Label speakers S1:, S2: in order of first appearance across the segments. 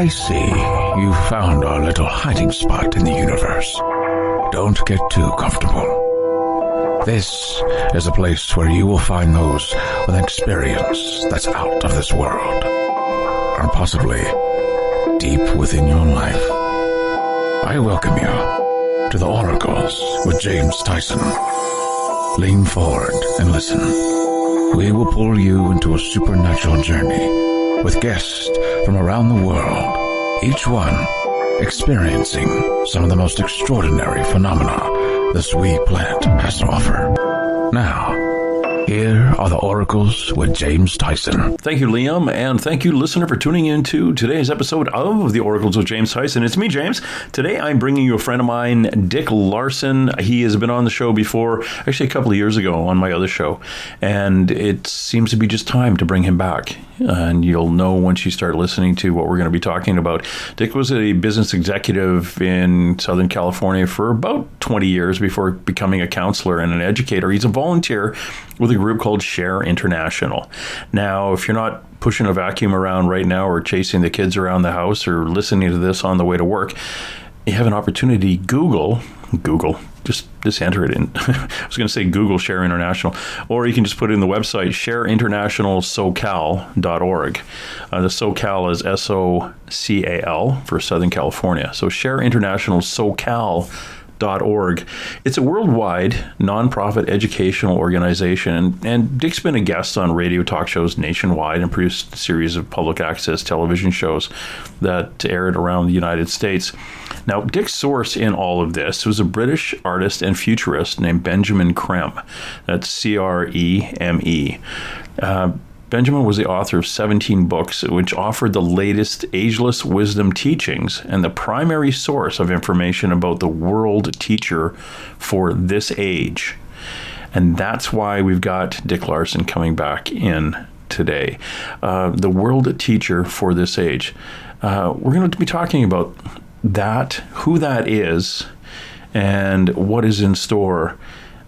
S1: I see you found our little hiding spot in the universe. Don't get too comfortable. This is a place where you will find those with an experience that's out of this world, or possibly deep within your life. I welcome you to the Oracles with James Tyson. Lean forward and listen. We will pull you into a supernatural journey with guests from around the world, each one experiencing some of the most extraordinary phenomena this wee planet has to offer. Now, here are the Oracles with James Tyson.
S2: Thank you, Liam, and thank you, listener, for tuning in to today's episode of the Oracles with James Tyson. It's me, James. Today, I'm bringing you a friend of mine, Dick Larson. He has been on the show before, actually a couple of years ago on my other show, and it seems to be just time to bring him back. And you'll know once you start listening to what we're going to be talking about. Dick was a business executive in Southern California for about 20 years before becoming a counselor and an educator. He's a volunteer with a group called Share International. Now, if you're not pushing a vacuum around right now or chasing the kids around the house or listening to this on the way to work, you have an opportunity. Google, just enter it in. I was going to say Google Share International, or you can just put it in the website shareinternationalsocal.org. The SoCal is SOCAL for Southern California. So shareinternationalsocal.org. It's a worldwide nonprofit educational organization, and Dick's been a guest on radio talk shows nationwide and produced a series of public access television shows that aired around the United States. Now, Dick's source in all of this was a British artist and futurist named Benjamin Creme. That's C-R-E-M-E. Benjamin was the author of 17 books, which offered the latest Ageless Wisdom teachings and the primary source of information about the world teacher for this age. And that's why we've got Dick Larson coming back in today. The world teacher for this age. We're going to be talking about that, who that is, and what is in store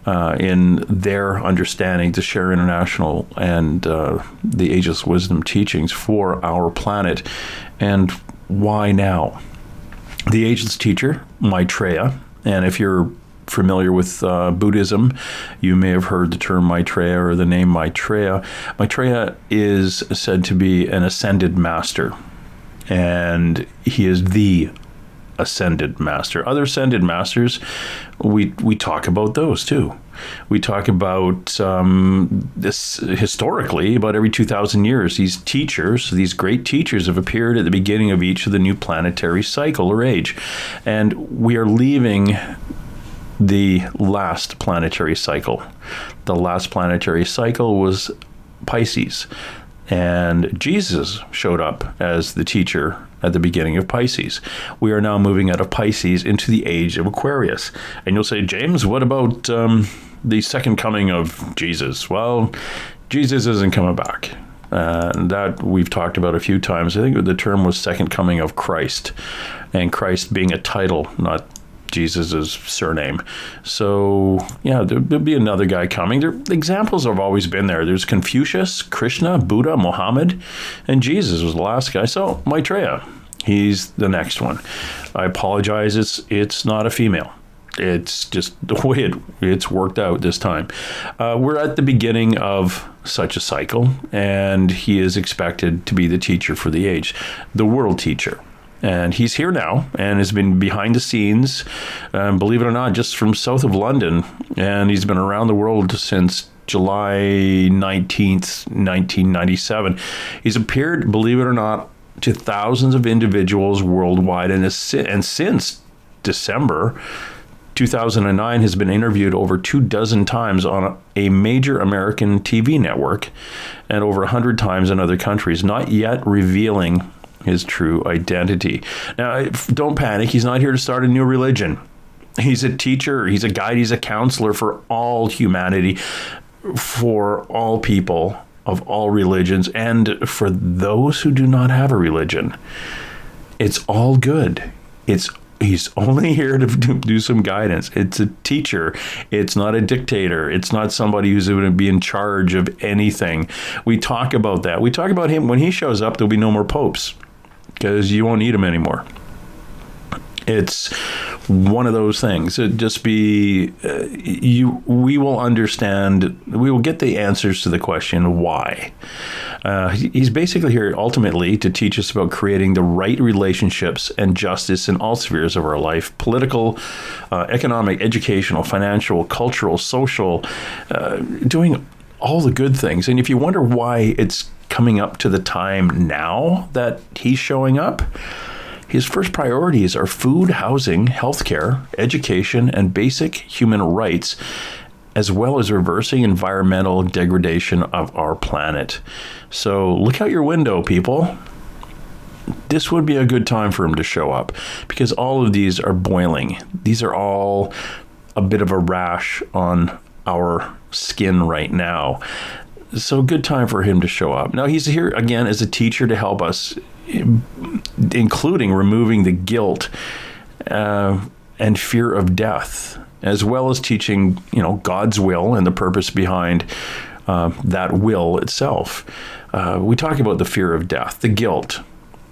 S2: in their understanding to Share International and the Ageless Wisdom teachings for our planet, and why now. The Ageless teacher, Maitreya, and if you're familiar with Buddhism, you may have heard the term Maitreya or the name Maitreya. Maitreya is said to be an ascended master, and he is the ascended master. Other ascended masters, we talk about those too. We talk about this historically, about every 2,000 years. These teachers, these great teachers, have appeared at the beginning of each of the new planetary cycle or age. And we are leaving the last planetary cycle. The last planetary cycle was Pisces. And Jesus showed up as the teacher at the beginning of Pisces. We are now moving out of Pisces into the age of Aquarius. And you'll say, James, what about the second coming of Jesus? Well, Jesus isn't coming back. That we've talked about a few times. I think the term was second coming of Christ, and Christ being a title, not Jesus's surname. So, yeah, there'll be another guy coming. The examples have always been there. There's Confucius, Krishna, Buddha, Muhammad, and Jesus was the last guy. So, Maitreya, he's the next one. I apologize, it's not a female. It's just the way it's worked out this time. We're at the beginning of such a cycle, and he is expected to be the teacher for the age, the world teacher. And he's here now and has been behind the scenes, believe it or not, just from south of London. And he's been around the world since July 19th, 1997. He's appeared, believe it or not, to thousands of individuals worldwide. And since December 2009 has been interviewed over 24 times on a major American TV network and over 100 times in other countries, not yet revealing his true identity. Now, don't panic. He's not here to start a new religion. He's a teacher. He's a guide. He's a counselor for all humanity, for all people of all religions, and for those who do not have a religion. It's all good. He's only here to do some guidance. It's a teacher. It's not a dictator. It's not somebody who's going to be in charge of anything. We talk about that. We talk about him. When he shows up, there'll be no more popes. because you won't need them anymore. It's one of those things. It just be we will understand. We will get the answers to the question why. He's basically here ultimately to teach us about creating the right relationships and justice in all spheres of our life: political, economic, educational, financial, cultural, social, doing all the good things. And if you wonder why it's coming up to the time now that he's showing up, his first priorities are food, housing, healthcare, education, and basic human rights, as well as reversing environmental degradation of our planet. So look out your window, people. This would be a good time for him to show up, because all of these are boiling. These are all a bit of a rash on our skin right now. So good time for him to show up. Now he's here again as a teacher to help us, including removing the guilt and fear of death, as well as teaching, God's will and the purpose behind that will itself. We talk about the fear of death, the guilt.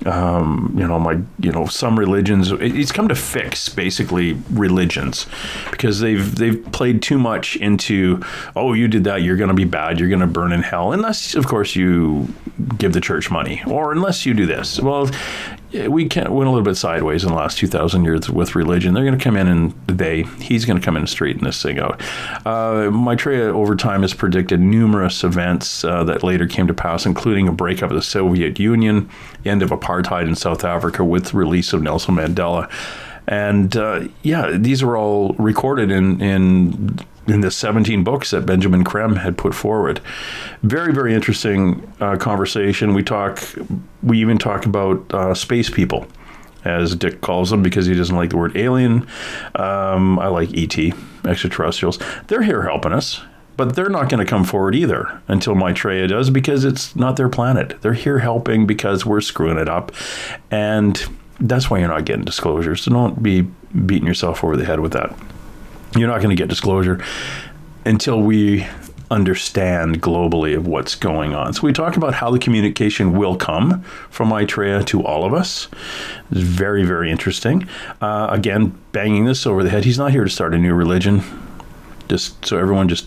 S2: Some religions, it's come to fix basically religions, because they've played too much into, oh, you did that, you're going to be bad, you're going to burn in hell, unless of course you give the church money, or unless you do this. Well, we went a little bit sideways in the last 2,000 years with religion. They're going to come in and he's going to come in and straighten this thing out. Maitreya over time has predicted numerous events that later came to pass, including a breakup of the Soviet Union, the end of apartheid in South Africa with the release of Nelson Mandela. And these were all recorded in the 17 books that Benjamin Creme had put forward. Very, very interesting conversation. We even talk about space people, as Dick calls them, because he doesn't like the word alien. I like ET, extraterrestrials. They're here helping us, but they're not going to come forward either until Maitreya does, because it's not their planet. They're here helping because we're screwing it up. And that's why you're not getting disclosure. So don't be beating yourself over the head with that. You're not going to get disclosure until we understand globally of what's going on. So we talk about how the communication will come from Maitreya to all of us. It's very, very interesting. Again, banging this over the head. He's not here to start a new religion. Just so everyone just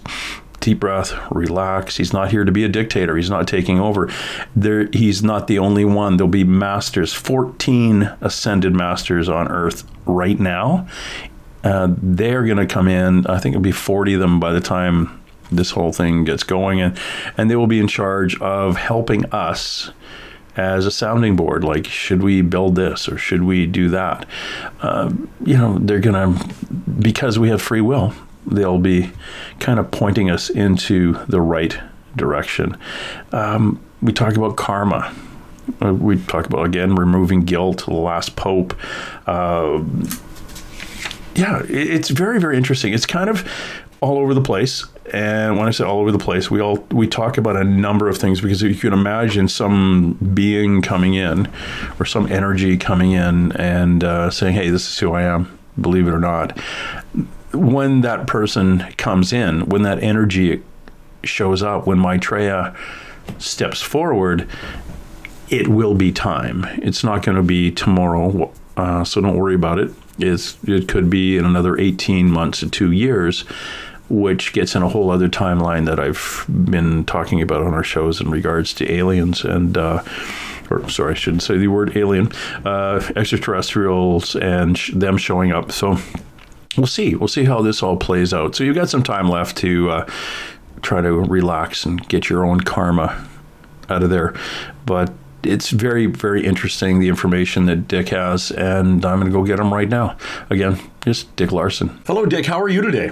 S2: deep breath, relax. He's not here to be a dictator. He's not taking over. He's not the only one. There'll be masters, 14 ascended masters on Earth right now. They're going to come in. I think it'll be 40 of them by the time this whole thing gets going, and they will be in charge of helping us as a sounding board. Like, should we build this or should we do that? They're going to, because we have free will, they'll be kind of pointing us into the right direction. We talk about karma. We talk about, again, removing guilt, the last pope. It's very, very interesting. It's kind of all over the place. And when I say all over the place, we talk about a number of things, because you can imagine some being coming in, or some energy coming in and saying, hey, this is who I am, believe it or not. When that person comes in, when that energy shows up, when Maitreya steps forward, it will be time. It's not going to be tomorrow, so don't worry about it. It could be in another 18 months to 2 years, which gets in a whole other timeline that I've been talking about on our shows in regards to aliens and, I shouldn't say the word alien, extraterrestrials and them showing up. So we'll see. We'll see how this all plays out. So you've got some time left to try to relax and get your own karma out of there. But it's very, very interesting, the information that Dick has, and I'm going to go get him right now. Again, just Dick Larson. Hello, Dick. How are you today?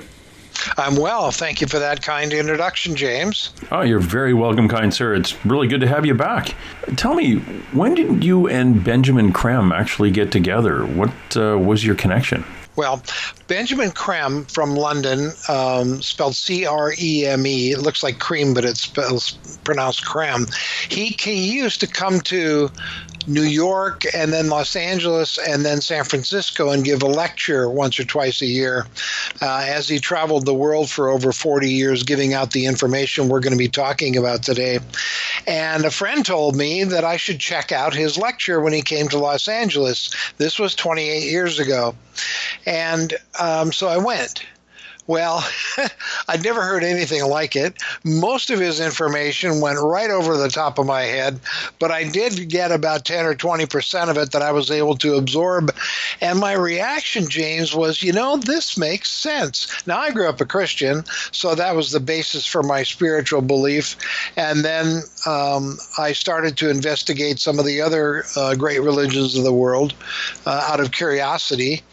S3: I'm well. Thank you for that kind introduction, James.
S2: Oh, you're very welcome, kind sir. It's really good to have you back. Tell me, when did you and Benjamin Creme actually get together? What was your connection?
S3: Well, Benjamin Creme from London, spelled C-R-E-M-E. It looks like cream, but it's pronounced creme. He used to come to New York and then Los Angeles and then San Francisco and give a lecture once or twice a year as he traveled the world for over 40 years giving out the information we're going to be talking about today. And a friend told me that I should check out his lecture when he came to Los Angeles. This was 28 years ago. And so I went. Well, I'd never heard anything like it. Most of his information went right over the top of my head, but I did get about 10 or 20% of it that I was able to absorb. And my reaction, James, was, this makes sense. Now, I grew up a Christian, so that was the basis for my spiritual belief. And then I started to investigate some of the other great religions of the world out of curiosity.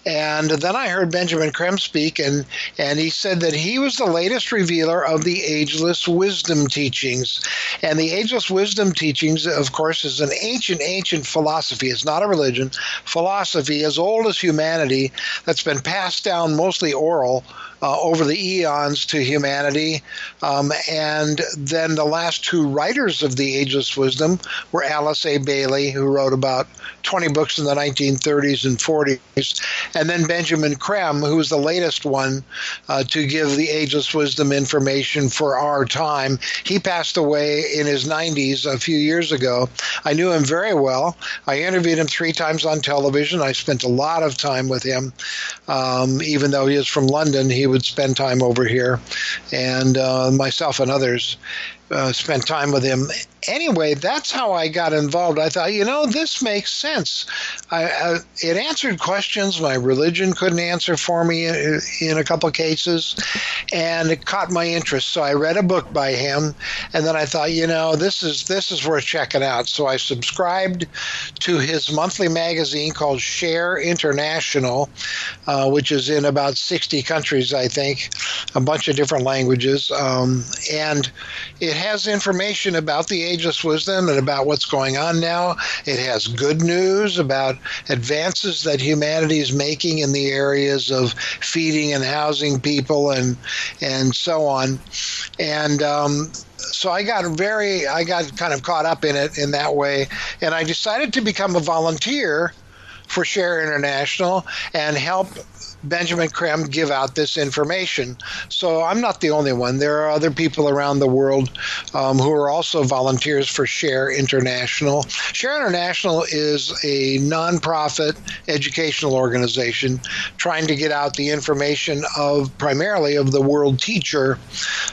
S3: And then I heard Benjamin Creme speak, and he said that he was the latest revealer of the Ageless Wisdom teachings. And the Ageless Wisdom teachings, of course, is an ancient philosophy. It's not a religion. Philosophy as old as humanity that's been passed down mostly oral over the eons to humanity. And then the last two writers of the Ageless Wisdom were Alice A. Bailey, who wrote about 20 books in the 1930s and 40s, and then Benjamin Creme, who was the latest one to give the Ageless Wisdom information for our time. He passed away in his 90s a few years ago. I knew him very well. I interviewed him 3 times on television. I spent a lot of time with him. Even though he is from London, he would spend time over here, and myself and others spent time with him. Anyway, that's how I got involved. I thought, this makes sense. It answered questions my religion couldn't answer for me in a couple of cases, and it caught my interest. So I read a book by him, and then I thought, this is worth checking out. So I subscribed to his monthly magazine called Share International, which is in about 60 countries, I think, a bunch of different languages, and it has information about the Ageless Wisdom and about what's going on now. It has good news about advances that humanity is making in the areas of feeding and housing people and so on. And so I got kind of caught up in it in that way, and I decided to become a volunteer for Share International and help Benjamin Creme give out this information. So I'm not the only one. There are other people around the world who are also volunteers for Share International. Share International is a nonprofit educational organization trying to get out the information primarily of the world teacher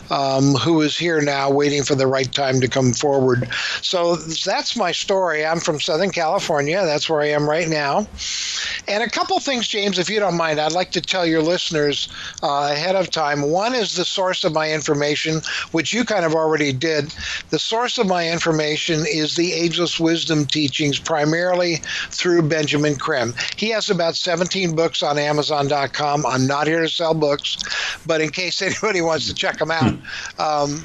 S3: who is here now waiting for the right time to come forward. So that's my story. I'm from Southern California. That's where I am right now. And a couple things, James, if you don't mind, I'd like to tell your listeners ahead of time. One is the source of my information, which you kind of already did. The source of my information is the Ageless Wisdom teachings, primarily through Benjamin Creme. He has about 17 books on Amazon.com. I'm not here to sell books, but in case anybody wants to check them out,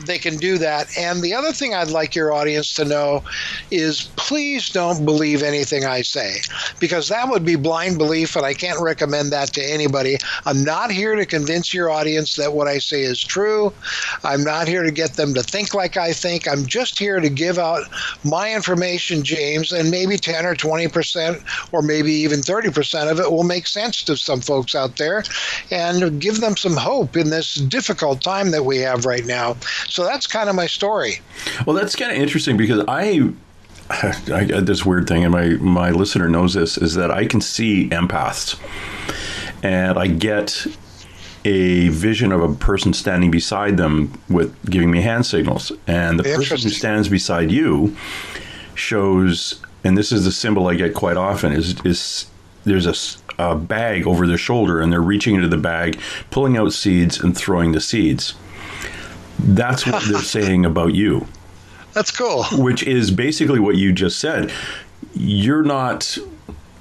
S3: they can do that. And the other thing I'd like your audience to know is please don't believe anything I say, because that would be blind belief, and I can't recommend that to anybody. I'm not here to convince your audience that what I say is true. I'm not here to get them to think like I think. I'm just here to give out my information, James, and maybe 10 or 20% or maybe even 30% of it will make sense to some folks out there and give them some hope in this difficult time that we have right now. So that's kind of my story.
S2: Well, that's kind of interesting because I this weird thing, and my listener knows this, is that I can see empaths, and I get a vision of a person standing beside them with giving me hand signals, and the person who stands beside you shows, and this is the symbol I get quite often, is there's a bag over their shoulder, and they're reaching into the bag, pulling out seeds and throwing the seeds. That's what they're saying about you.
S3: That's cool.
S2: Which is basically what you just said. You're not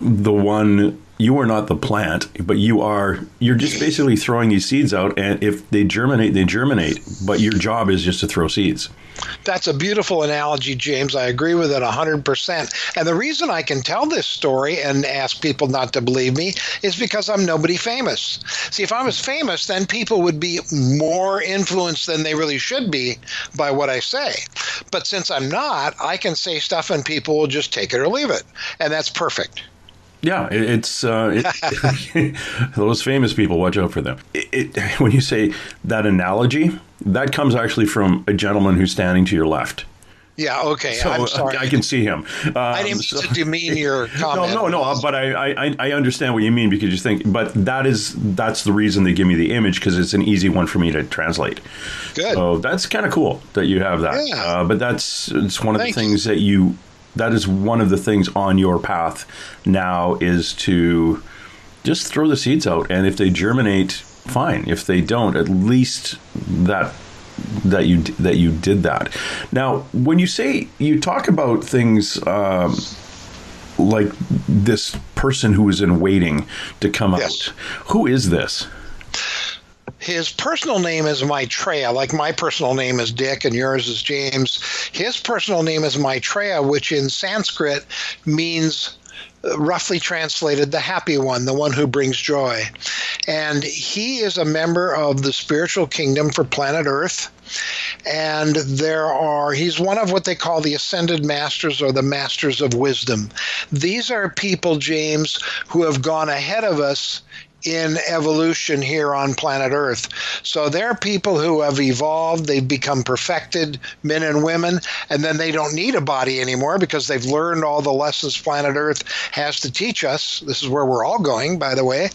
S2: the one you are not the plant, but you're just basically throwing these seeds out, and if they germinate, they germinate, but your job is just to throw seeds.
S3: That's a beautiful analogy, James. I agree with it 100%. And the reason I can tell this story and ask people not to believe me is because I'm nobody famous. See, if I was famous, then people would be more influenced than they really should be by what I say. But since I'm not, I can say stuff and people will just take it or leave it. And that's perfect.
S2: Yeah, it's those famous people, watch out for them. When you say that analogy, that comes actually from a gentleman who's standing to your left.
S3: Yeah, okay.
S2: So
S3: I'm sorry.
S2: I can see him.
S3: I didn't mean to demean your comment.
S2: No, but I understand what you mean, because you think, but that's the reason they give me the image, because it's an easy one for me to translate.
S3: Good.
S2: So that's kind of cool that you have that.
S3: Yeah.
S2: But it's one of the things that is one of the things on your path now, is to just throw the seeds out, and if they germinate, fine. If they don't, at least that you did that. Now, when you talk about things like this person who is in waiting to come out, who is this?
S3: His personal name is Maitreya, like my personal name is Dick and yours is James. His personal name is Maitreya, which in Sanskrit means, roughly translated, the happy one, the one who brings joy. And he is a member of the spiritual kingdom for planet Earth. And he's one of what they call the ascended masters, or the masters of wisdom. These are people, James, who have gone ahead of us in evolution here on planet Earth. So there are people who have evolved, they've become perfected men and women, and then they don't need a body anymore because they've learned all the lessons planet Earth has to teach us. This is where we're all going, by the way.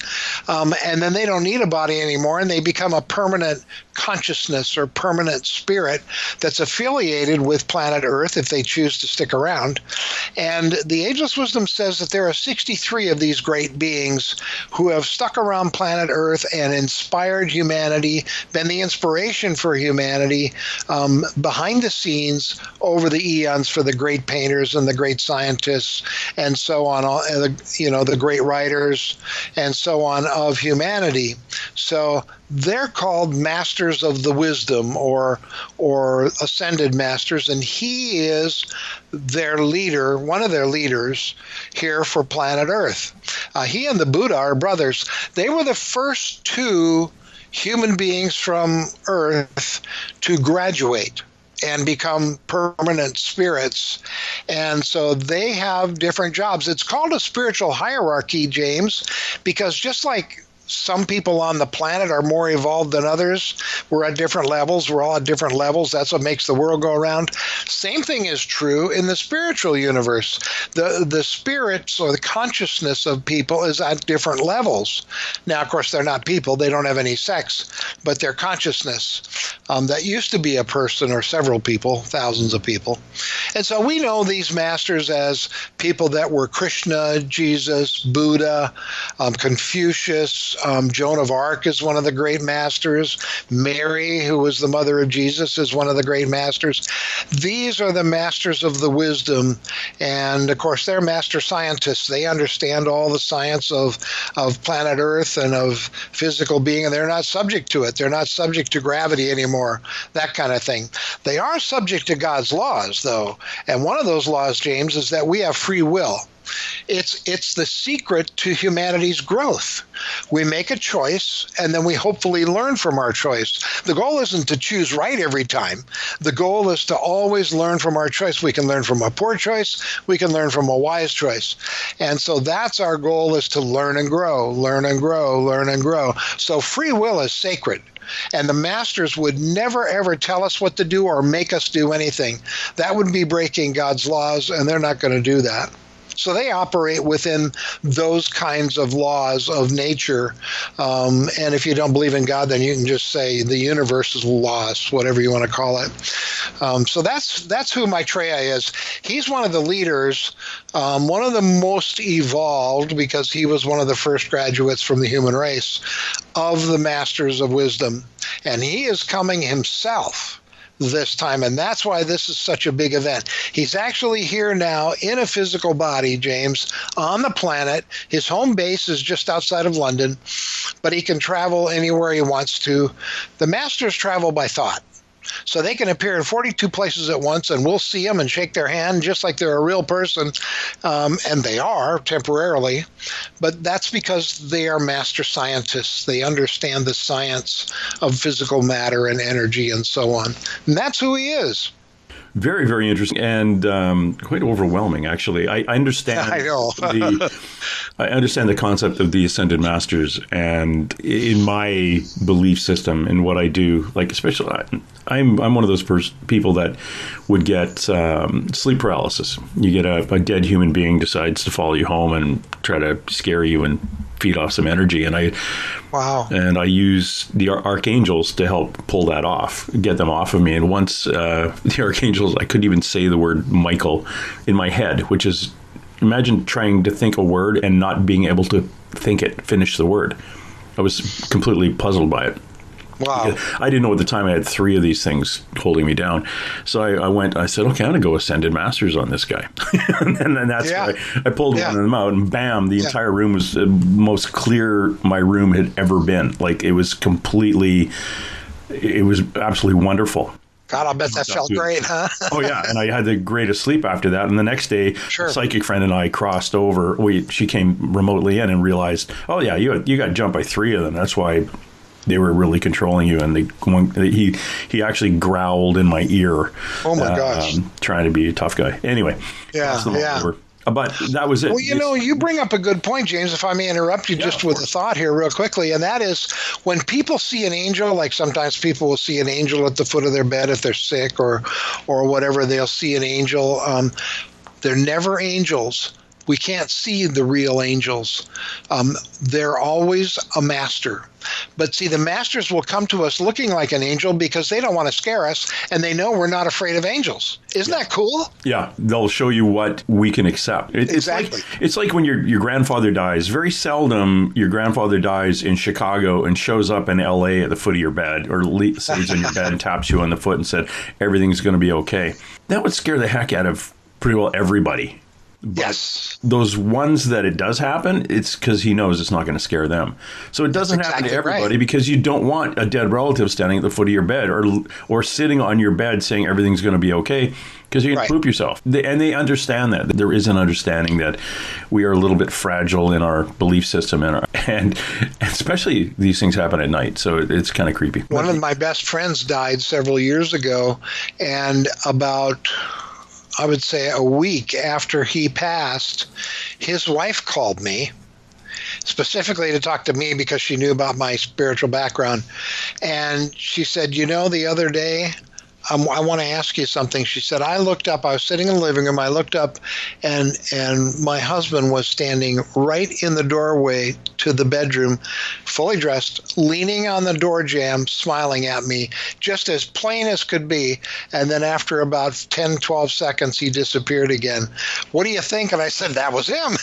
S3: And then they don't need a body anymore, and they become a permanent consciousness or permanent spirit that's affiliated with planet Earth if they choose to stick around. And the Ageless Wisdom says that there are 63 of these great beings who have stuck around planet Earth and inspired humanity, been the inspiration for humanity behind the scenes over the eons for the great painters and the great scientists and so on, the great writers and so on of humanity. So they're called masters of the wisdom, or ascended masters, and he is their leader, one of their leaders here for planet Earth. He and the Buddha are brothers. They were the first two human beings from Earth to graduate and become permanent spirits. And so they have different jobs. It's called a spiritual hierarchy, James, because just like some people on the planet are more evolved than others, we're at different levels. We're all at different levels. That's what makes the world go around. Same thing is true in the spiritual universe. The spirits, or the consciousness of people, is at different levels. Now, of course, they're not people. They don't have any sex, but their consciousness, that used to be a person or several people, thousands of people. And so we know these masters as people that were Krishna, Jesus, Buddha, Confucius. Joan of Arc is one of the great masters. Mary, who was the mother of Jesus, is one of the great masters. These are the masters of the wisdom. And of course, they're master scientists. They understand all the science of planet Earth and of physical being, and they're not subject to it. They're not subject to gravity anymore, that kind of thing. They are subject to God's laws, though. And one of those laws, James, is that we have free will. It's the secret to humanity's growth. We make a choice, and then we hopefully learn from our choice. The goal isn't to choose right every time. The goal is to always learn from our choice. We can learn from a poor choice. We can learn from a wise choice. And so that's our goal, is to learn and grow, learn and grow, learn and grow. So free will is sacred. And the masters would never, ever tell us what to do or make us do anything. That would be breaking God's laws, and they're not going to do that. So they operate within those kinds of laws of nature. And if you don't believe in God, then you can just say the universe is laws, whatever you want to call it. So that's who Maitreya is. He's one of the leaders, one of the most evolved, because he was one of the first graduates from the human race, of the masters of wisdom. And he is coming himself this time. And that's why this is such a big event. He's actually here now in a physical body, James, on the planet. His home base is just outside of London, but he can travel anywhere he wants to. The masters travel by thought. So they can appear in 42 places at once, and we'll see them and shake their hand just like they're a real person, and they are temporarily. But that's because they are master scientists. They understand the science of physical matter and energy and so on. And that's who he is.
S2: Very, very interesting and quite overwhelming, actually. I understand.
S3: I know.
S2: I understand the concept of the Ascended Masters, and in my belief system, in what I do, like especially, I'm one of those people that would get sleep paralysis. You get a dead human being decides to follow you home and try to scare you and feed off some energy, and I use the archangels to help pull that off, get them off of me. And once the archangels, I couldn't even say the word Michael in my head, which is, imagine trying to think a word and not being able to finish the word. I was completely puzzled by it.
S3: Wow.
S2: I didn't know at the time I had 3 of these things holding me down. So I said, okay, I'm going to go Ascended Masters on this guy. and that's why I pulled one of them out, and bam, the entire room was the most clear my room had ever been. Like, it was absolutely wonderful.
S3: God, I'll bet that felt great, huh?
S2: Oh, yeah. And I had the greatest sleep after that. And the next day, a psychic friend and I crossed over. She came remotely in and realized, oh, yeah, you got jumped by 3 of them. That's why they were really controlling you, and he actually growled in my ear.
S3: Oh my gosh!
S2: Trying to be a tough guy. Anyway, over. But that was it.
S3: Well, you bring up a good point, James, if I may interrupt you just with a thought here real quickly, and that is when people see an angel, like sometimes people will see an angel at the foot of their bed if they're sick or whatever, they'll see an angel. They're never angels. We can't see the real angels. They're always a master. But see, the masters will come to us looking like an angel because they don't want to scare us, and they know we're not afraid of angels. Isn't that cool? Yeah,
S2: they'll show you what we can accept.
S3: Exactly.
S2: It's like when your grandfather dies. Very seldom your grandfather dies in Chicago and shows up in L.A. at the foot of your bed, or stays in your bed and taps you on the foot and said, everything's going to be okay. That would scare the heck out of pretty well everybody. But
S3: yes.
S2: Those ones that it does happen, it's because he knows it's not going to scare them. So it doesn't happen to everybody because you don't want a dead relative standing at the foot of your bed or sitting on your bed saying everything's going to be okay, because you can poop yourself. And they understand that. There is an understanding that we are a little bit fragile in our belief system, and especially these things happen at night. So it's kind of creepy.
S3: One of my best friends died several years ago, and about, I would say, a week after he passed, his wife called me specifically to talk to me because she knew about my spiritual background. And she said, the other day, I want to ask you something. She said, I looked up, I was sitting in the living room, I looked up, and my husband was standing right in the doorway to the bedroom, fully dressed, leaning on the door jamb, smiling at me, just as plain as could be. And then after about 10, 12 seconds, he disappeared again. What do you think? And I said, that was him.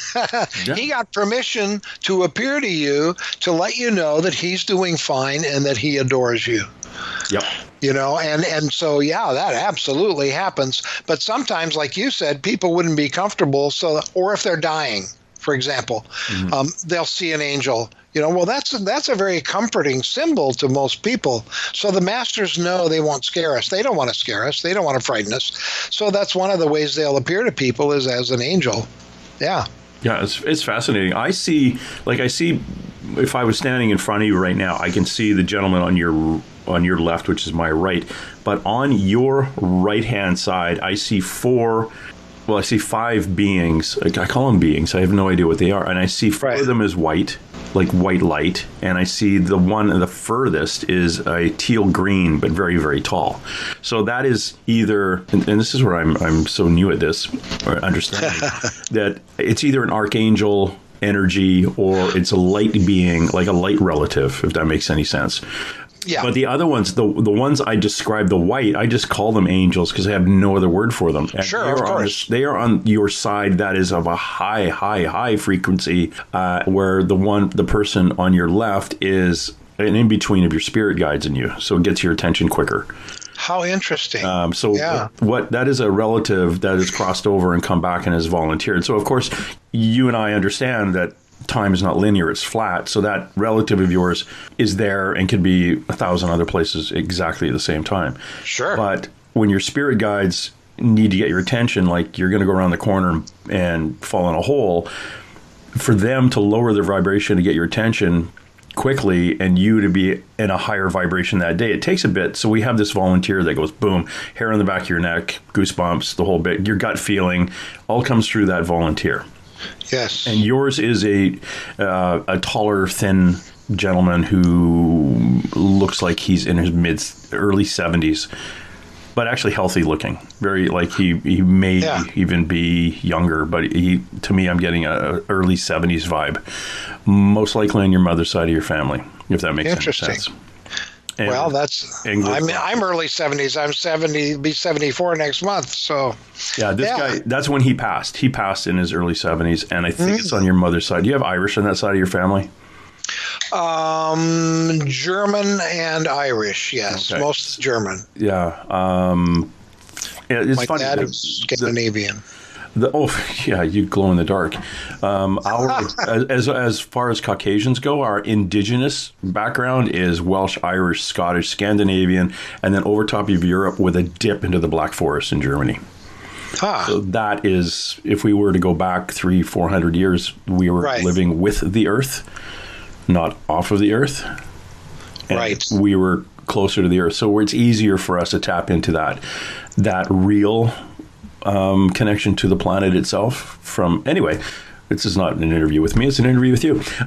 S3: Yeah. He got permission to appear to you to let you know that he's doing fine and that he adores you.
S2: Yep.
S3: And so, that absolutely happens. But sometimes, like you said, people wouldn't be comfortable. Or if they're dying, for example, they'll see an angel. That's a very comforting symbol to most people. So the masters know they won't scare us. They don't want to scare us. They don't want to frighten us. So that's one of the ways they'll appear to people is as an angel. Yeah.
S2: Yeah, it's fascinating. I see, if I was standing in front of you right now, I can see the gentleman on your left, which is my right. But on your right-hand side, I see 5 beings. I call them beings. I have no idea what they are. And I see 4 of them as white, like white light. And I see the one, the furthest, is a teal green, but very, very tall. So that is either, and this is where I'm so new at this, or understanding, that it's either an archangel energy or it's a light being, like a light relative, if that makes any sense.
S3: Yeah.
S2: But the other ones, the ones I described, the white, I just call them angels because I have no other word for them. And
S3: sure, of course.
S2: They are on your side that is of a high, high, high frequency, where the person on your left is an in-between of your spirit guides and you. So it gets your attention quicker.
S3: How interesting.
S2: What that is a relative that has crossed over and come back and has volunteered. So of course, you and I understand that time is not linear, it's flat. So that relative of yours is there and can be 1,000 other places exactly at the same time.
S3: Sure.
S2: But when your spirit guides need to get your attention, like you're going to go around the corner and fall in a hole, for them to lower their vibration to get your attention quickly and you to be in a higher vibration that day, it takes a bit. So we have this volunteer that goes boom, hair on the back of your neck, goosebumps, the whole bit, your gut feeling all comes through that volunteer.
S3: Yes.
S2: And yours is a taller, thin gentleman who looks like he's in his early 70s, but actually healthy looking. Very, like he may even be younger, but to me, I'm getting a early 70s vibe. Most likely on your mother's side of your family, if that makes any sense. And,
S3: well, I'm early 70s. I'm be 74 next month. So
S2: this guy, that's when he passed. He passed in his early 70s, and I think it's on your mother's side. Do you have Irish on that side of your family?
S3: German and Irish, yes. Okay. Most German.
S2: Yeah. It's
S3: My
S2: funny.
S3: dad is Scandinavian.
S2: You glow in the dark. As far as Caucasians go, our indigenous background is Welsh, Irish, Scottish, Scandinavian, and then over top of Europe with a dip into the Black Forest in Germany. So that is, if we were to go back 300-400 years, we were living with the earth, not off of the earth. And we were closer to the earth. So it's easier for us to tap into that real connection to the planet itself. Anyway, this is not an interview with me; it's an interview with you. So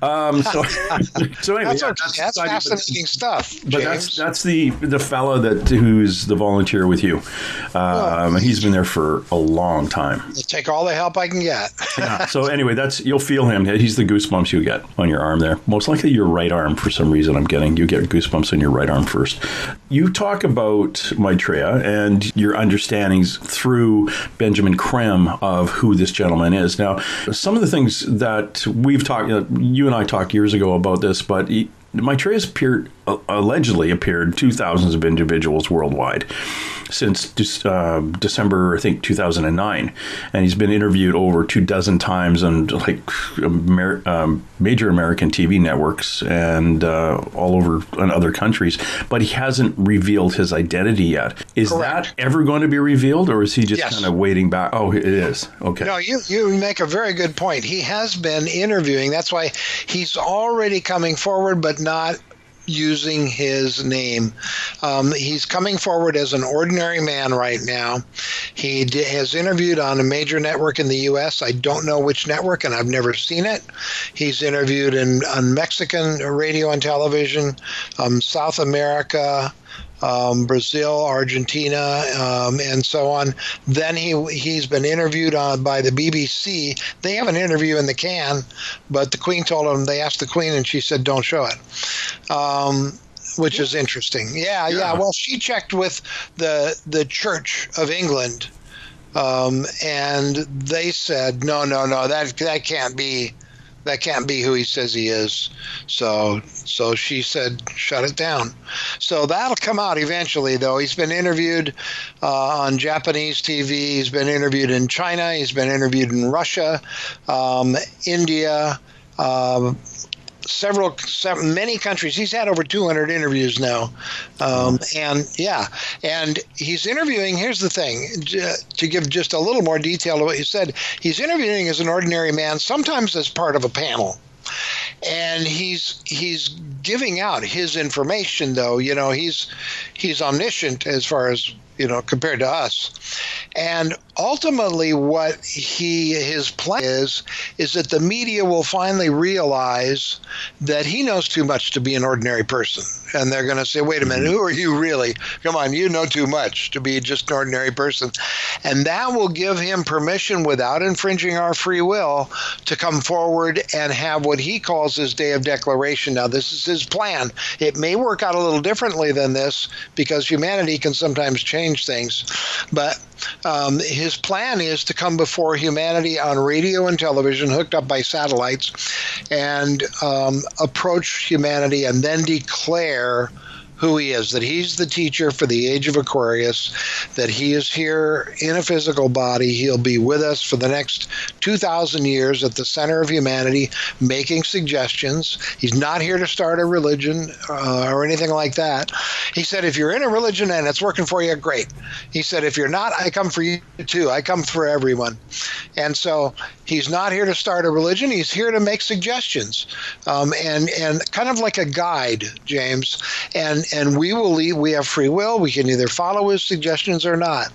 S2: anyway,
S3: that's fascinating stuff.
S2: But
S3: James.
S2: that's the fella who's the volunteer with you. And he's been there for a long time.
S3: I'll take all the help I can get.
S2: So anyway, you'll feel him. He's the goosebumps you get on your arm there. Most likely your right arm for some reason. You get goosebumps on your right arm first. You talk about Maitreya and your understandings through Benjamin Creme of who this gentleman is. Now, some of the things that we've talked, you and I talked years ago about this, but Maitreya's allegedly appeared to thousands of individuals worldwide since December, I think, 2009. And he's been interviewed over 24 times on major American TV networks and all over in other countries. But he hasn't revealed his identity yet. Is that ever going to be revealed, or is he just kind of waiting back? Oh, it is. Okay.
S3: No, you make a very good point. He has been interviewing. That's why he's already coming forward, but not using his name. He's coming forward as an ordinary man right now. He has interviewed on a major network in the U.S. I don't know which network, and I've never seen it. He's interviewed on Mexican radio and television, South America, Brazil, Argentina, and so on. Then he's been interviewed by the BBC. They have an interview in the can, but the Queen told him, they asked the Queen and she said, don't show it. Which is interesting. Yeah. Well, she checked with the Church of England, and they said, no, that can't be. That can't be who he says he is. So she said, shut it down. So that'll come out eventually, though. He's been interviewed on Japanese TV. He's been interviewed in China. He's been interviewed in Russia, India, many countries. He's had over 200 interviews now. And he's interviewing. Here's the thing, to give just a little more detail to what you said, he's interviewing as an ordinary man, sometimes as part of a panel. And he's giving out his information, though. He's omniscient as far as, compared to us. And ultimately what his plan is that the media will finally realize that he knows too much to be an ordinary person. And they're going to say, wait a minute, who are you really? Come on, you know too much to be just an ordinary person. And that will give him permission, without infringing our free will, to come forward and have what he calls his day of declaration. Now, this is his plan. It may work out a little differently than this, because humanity can sometimes change things. But his plan is to come before humanity on radio and television, hooked up by satellites, and approach humanity and then declare who he is, that he's the teacher for the age of Aquarius, that he is here in a physical body. He'll be with us for the next 2,000 years at the center of humanity, making suggestions. He's not here to start a religion or anything like that. He said, if you're in a religion and it's working for you, great. He said, if you're not, I come for you too. I come for everyone. And so he's not here to start a religion. He's here to make suggestions, and kind of like a guide, James. And we will leave. We have free will. We can either follow his suggestions or not.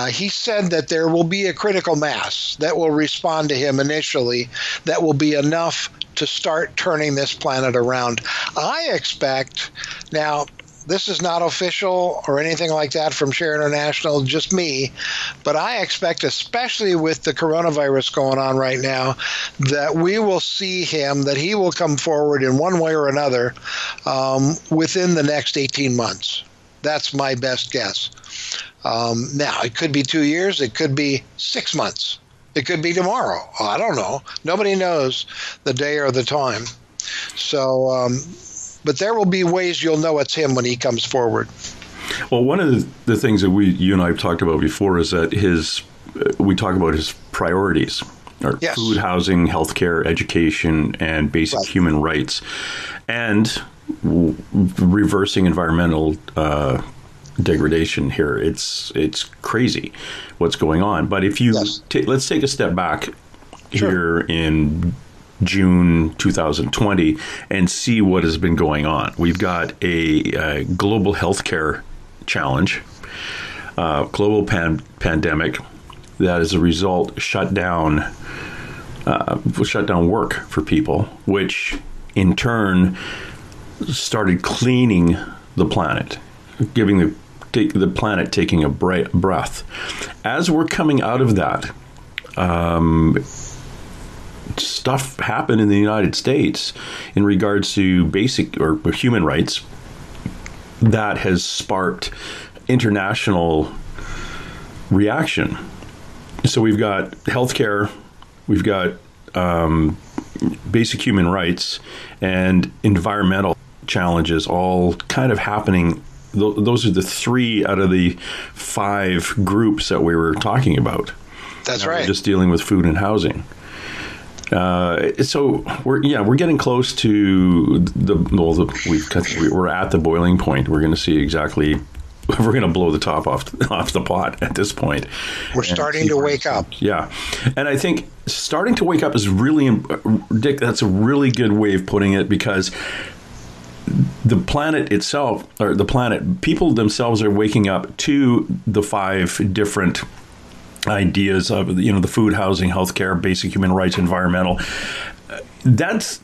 S3: He said that there will be a critical mass that will respond to him initially, that will be enough to start turning this planet around. I expect now. This is not official or anything like that from Share International, just me. But I expect, especially with the coronavirus going on right now, that we will see him, that he will come forward in one way or another within the next 18 months. That's my best guess. Now, it could be 2 years. It could be 6 months. It could be tomorrow. I don't know. Nobody knows the day or the time. So... but there will be ways you'll know it's him when he comes forward.
S2: Well, one of the things that you and I have talked about before is that we talk about his priorities are
S3: Yes.
S2: food, housing, healthcare, education, and basic
S3: Right.
S2: human rights, and reversing environmental degradation here. It's crazy what's going on. But if you
S3: Yes.
S2: let's take a step back
S3: Sure.
S2: here in June 2020 and see what has been going on. We've got a global healthcare challenge, global pandemic that as a result shut down work for people, which in turn started cleaning the planet, giving the planet taking a breath. As we're coming out of that, stuff happened in the United States in regards to basic or human rights that has sparked international reaction. So we've got healthcare, we've got basic human rights, and environmental challenges all kind of happening. Those are the 3 out of the 5 groups that we were talking about.
S3: That's
S2: Now
S3: right.
S2: We're just dealing with food and housing. So we're getting close to we're at the boiling point. We're going to see exactly. We're going to blow the top off the pot at this point.
S3: We're starting to wake up.
S2: Yeah, and I think starting to wake up is really, Dick. That's a really good way of putting it, because the planet itself, or people themselves are waking up to the 5 different ideas of the food, housing, healthcare, basic human rights, environmental. That's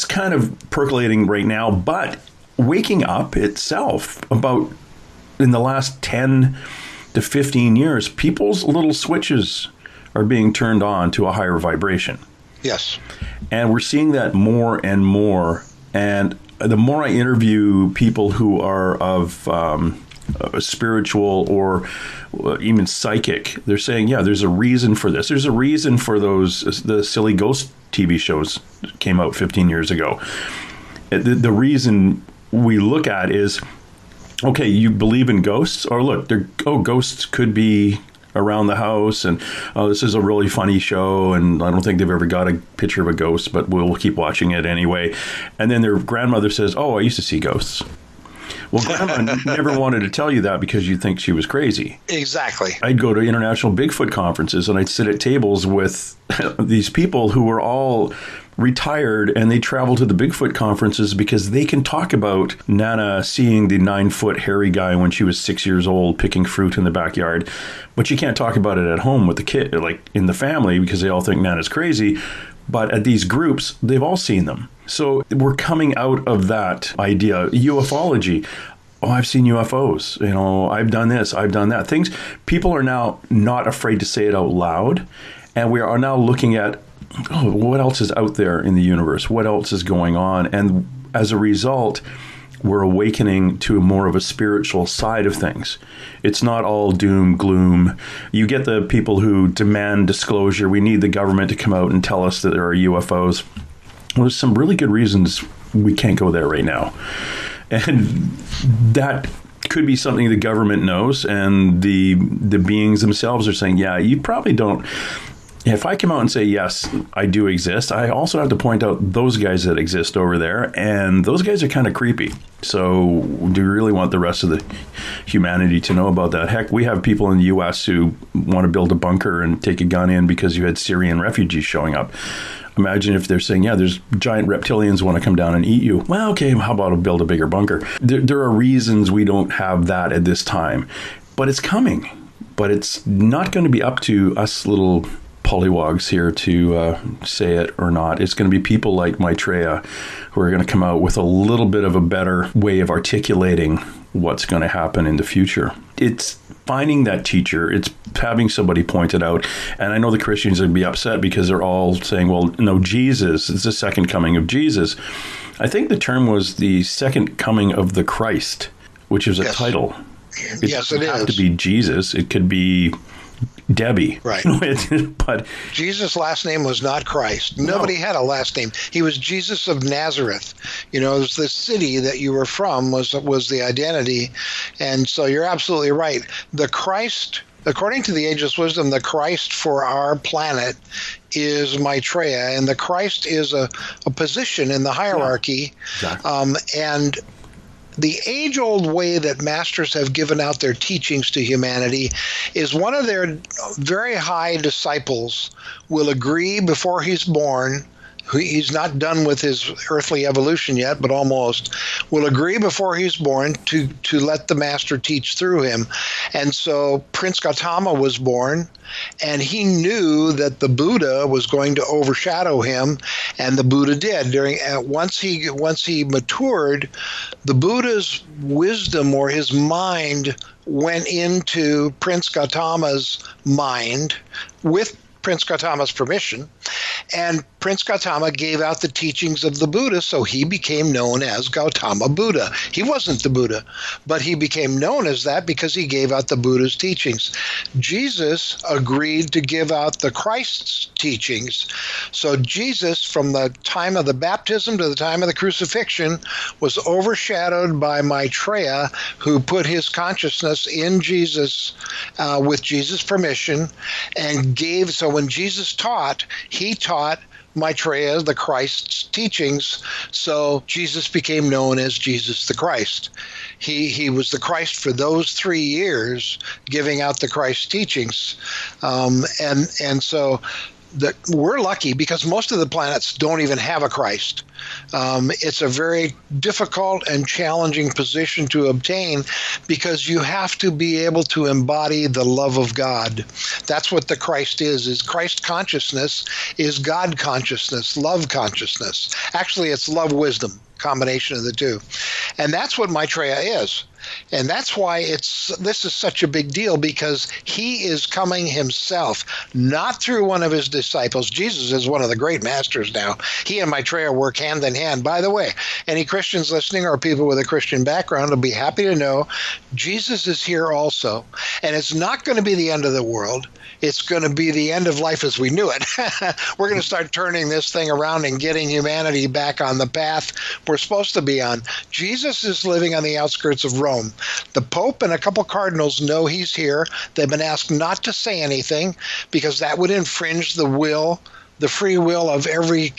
S2: kind of percolating right now, but waking up itself about in the last 10 to 15 years, people's little switches are being turned on to a higher vibration.
S3: Yes.
S2: And we're seeing that more and more. And the more I interview people who are of spiritual or even psychic, they're saying, yeah, there's a reason for this. There's a reason for the silly ghost TV shows that came out 15 years ago. The reason we look at is, okay, you believe in ghosts? Or look, ghosts could be around the house, and this is a really funny show, and I don't think they've ever got a picture of a ghost, but we'll keep watching it anyway. And then their grandmother says, oh, I used to see ghosts. Well, Grandma never wanted to tell you that because you'd think she was crazy.
S3: Exactly.
S2: I'd go to international Bigfoot conferences and I'd sit at tables with these people who were all retired, and they travel to the Bigfoot conferences because they can talk about Nana seeing the 9-foot hairy guy when she was 6 years old picking fruit in the backyard. But you can't talk about it at home with the kid, like in the family, because they all think Nana's crazy. But at these groups, they've all seen them. So we're coming out of that idea. Ufology. Oh, I've seen UFOs. I've done this, I've done that. People are now not afraid to say it out loud. And we are now looking at, what else is out there in the universe? What else is going on? And as a result, we're awakening to more of a spiritual side of things. It's not all doom, gloom. You get the people who demand disclosure. We need the government to come out and tell us that there are UFOs. Well, there's some really good reasons we can't go there right now. And that could be something the government knows, and the beings themselves are saying, yeah, you probably don't. If I come out and say, yes, I do exist, I also have to point out those guys that exist over there, and those guys are kind of creepy. So do you really want the rest of the humanity to know about that? Heck, we have people in the U.S. who want to build a bunker and take a gun in because you had Syrian refugees showing up. Imagine if they're saying, yeah, there's giant reptilians want to come down and eat you. Well, okay, how about build a bigger bunker? There are reasons we don't have that at this time, but it's coming. But it's not going to be up to us little pollywogs here to say it or not. It's going to be people like Maitreya who are going to come out with a little bit of a better way of articulating what's going to happen in the future. It's finding that teacher. It's having somebody point it out. And I know the Christians would be upset because they're all saying, well, no, Jesus, it's the second coming of Jesus. I think the term was the second coming of the Christ, which is a title. It doesn't have to be Jesus. It could be Debbie.
S3: Right.
S2: But
S3: Jesus' last name was not Christ. Nobody had a last name. He was Jesus of Nazareth. You know, it was the city that you were from was the identity. And so you're absolutely right. The Christ, according to the Ageless Wisdom, the Christ for our planet is Maitreya, and the Christ is a position in the hierarchy.
S2: Yeah, exactly.
S3: And the age-old way that masters have given out their teachings to humanity is one of their very high disciples will agree before he's born. He's not done with his earthly evolution yet, but almost, will agree before he's born to let the master teach through him. And so Prince Gautama was born, and he knew that the Buddha was going to overshadow him, and the Buddha did. Once he matured, the Buddha's wisdom or his mind went into Prince Gautama's mind with Prince Gautama's permission, and Prince Gautama gave out the teachings of the Buddha, so he became known as Gautama Buddha. He wasn't the Buddha, but he became known as that because he gave out the Buddha's teachings. Jesus agreed to give out the Christ's teachings. So Jesus, from the time of the baptism to the time of the crucifixion, was overshadowed by Maitreya, who put his consciousness in Jesus with Jesus' permission, and gave. So when Jesus taught, he taught Maitreya, the Christ's teachings, so Jesus became known as Jesus the Christ. He was the Christ for those 3 years, giving out the Christ teachings, and so we're lucky because most of the planets don't even have a Christ. It's a very difficult and challenging position to obtain because you have to be able to embody the love of God. That's what the Christ is Christ consciousness is God consciousness, love consciousness. Actually, it's love wisdom, combination of the two. And that's what Maitreya is. And that's why this is such a big deal, because he is coming himself, not through one of his disciples. Jesus is one of the great masters now. He and Maitreya work hand in hand. By the way, any Christians listening or people with a Christian background will be happy to know Jesus is here also. And it's not going to be the end of the world. It's going to be the end of life as we knew it. We're going to start turning this thing around and getting humanity back on the path we're supposed to be on. Jesus is living on the outskirts of Rome. The Pope and a couple cardinals know he's here. They've been asked not to say anything because that would infringe the free will of every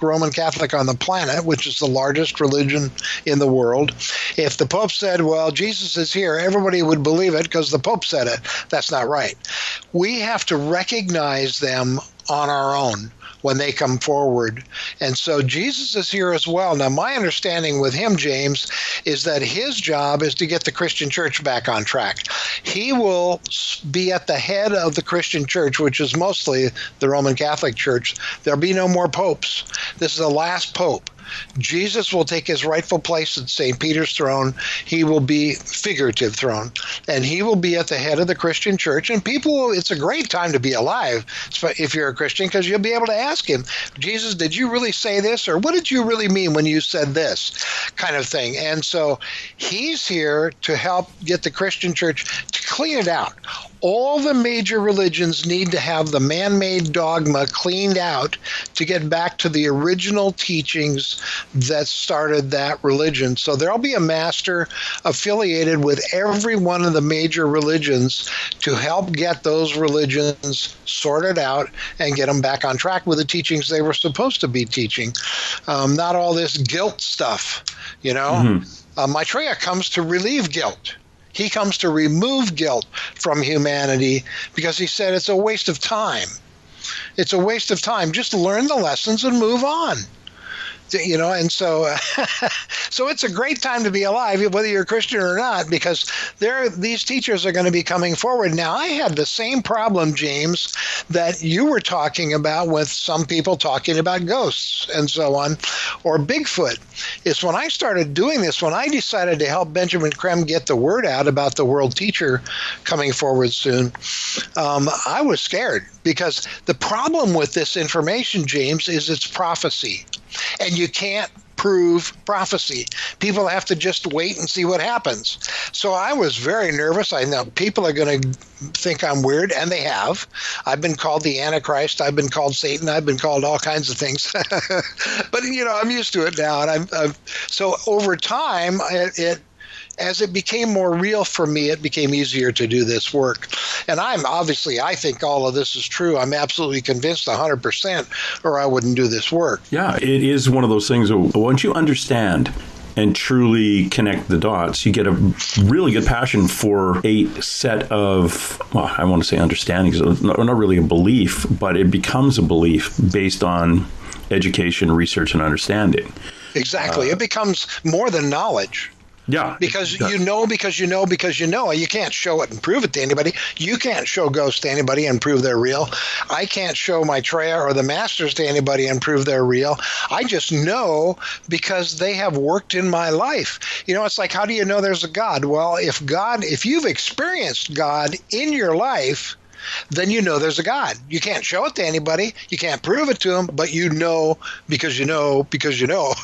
S3: Roman Catholic on the planet, which is the largest religion in the world. If the Pope said, well, Jesus is here, everybody would believe it because the Pope said it. That's not right. We have to recognize them on our own when they come forward. And so Jesus is here as well. Now, my understanding with him, James, is that his job is to get the Christian church back on track. He will be at the head of the Christian church, which is mostly the Roman Catholic Church. There'll be no more popes. This is the last pope. Jesus will take his rightful place at St. Peter's throne. He will be figurative throne, and he will be at the head of the Christian church. And it's a great time to be alive if you're a Christian, because you'll be able to ask him, Jesus, did you really say this? Or what did you really mean when you said this? Kind of thing. And so he's here to help get the Christian church to clean it out. all the major religions need to have the man-made dogma cleaned out to get back to the original teachings that started that religion. So there'll be a master affiliated with every one of the major religions to help get those religions sorted out and get them back on track with the teachings they were supposed to be teaching. Not all this guilt stuff, you know. Maitreya comes to relieve guilt. He comes to remove guilt from humanity because he said it's a waste of time. It's a waste of time. Just learn the lessons and move on. You know, and so so it's a great time to be alive, whether you're a Christian or not, because these teachers are going to be coming forward. Now, I had the same problem, James, that you were talking about with some people talking about ghosts and so on, or Bigfoot. Is when I started doing this, when I decided to help Benjamin Creme get the word out about the world teacher coming forward soon, I was scared because the problem with this information, James, is it's prophecy. And you can't prove prophecy. People have to just wait and see what happens. So I was very nervous. I know people are going to think I'm weird, and they have. I've been called the Antichrist. I've been called Satan. I've been called all kinds of things. But, you know, I'm used to it now. And so over time, as it became more real for me, it became easier to do this work. And I think all of this is true. I'm absolutely convinced 100%, or I wouldn't do this work.
S2: Yeah, it is one of those things. Once you understand and truly connect the dots, you get a really good passion for a set of, well, I want to say understandings, not really a belief, but it becomes a belief based on education, research, and understanding.
S3: Exactly. It becomes more than knowledge.
S2: Yeah.
S3: Because you know. You can't show it and prove it to anybody. You can't show ghosts to anybody and prove they're real. I can't show Maitreya or the masters to anybody and prove they're real. I just know because they have worked in my life. You know, it's like, how do you know there's a God? Well, if you've experienced God in your life, then you know there's a God. You can't show it to anybody. You can't prove it to them, but you know because you know,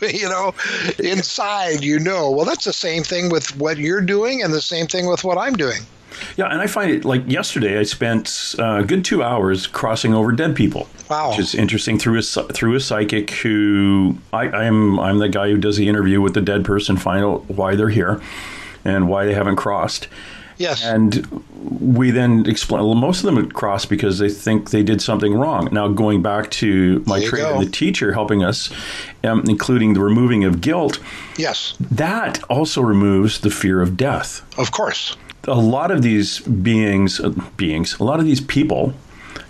S3: you know, inside you know. Well, that's the same thing with what you're doing and the same thing with what I'm doing.
S2: Yeah, and I find it, like yesterday, I spent a good 2 hours crossing over dead people.
S3: Wow.
S2: Which is interesting, through a psychic who, I'm the guy who does the interview with the dead person, find out why they're here and why they haven't crossed.
S3: Yes.
S2: And we then explain, well, most of them would cross because they think they did something wrong. Now, going back to Maitreya, the teacher helping us, including the removing of guilt.
S3: Yes.
S2: That also removes the fear of death.
S3: Of course.
S2: A lot of these a lot of these people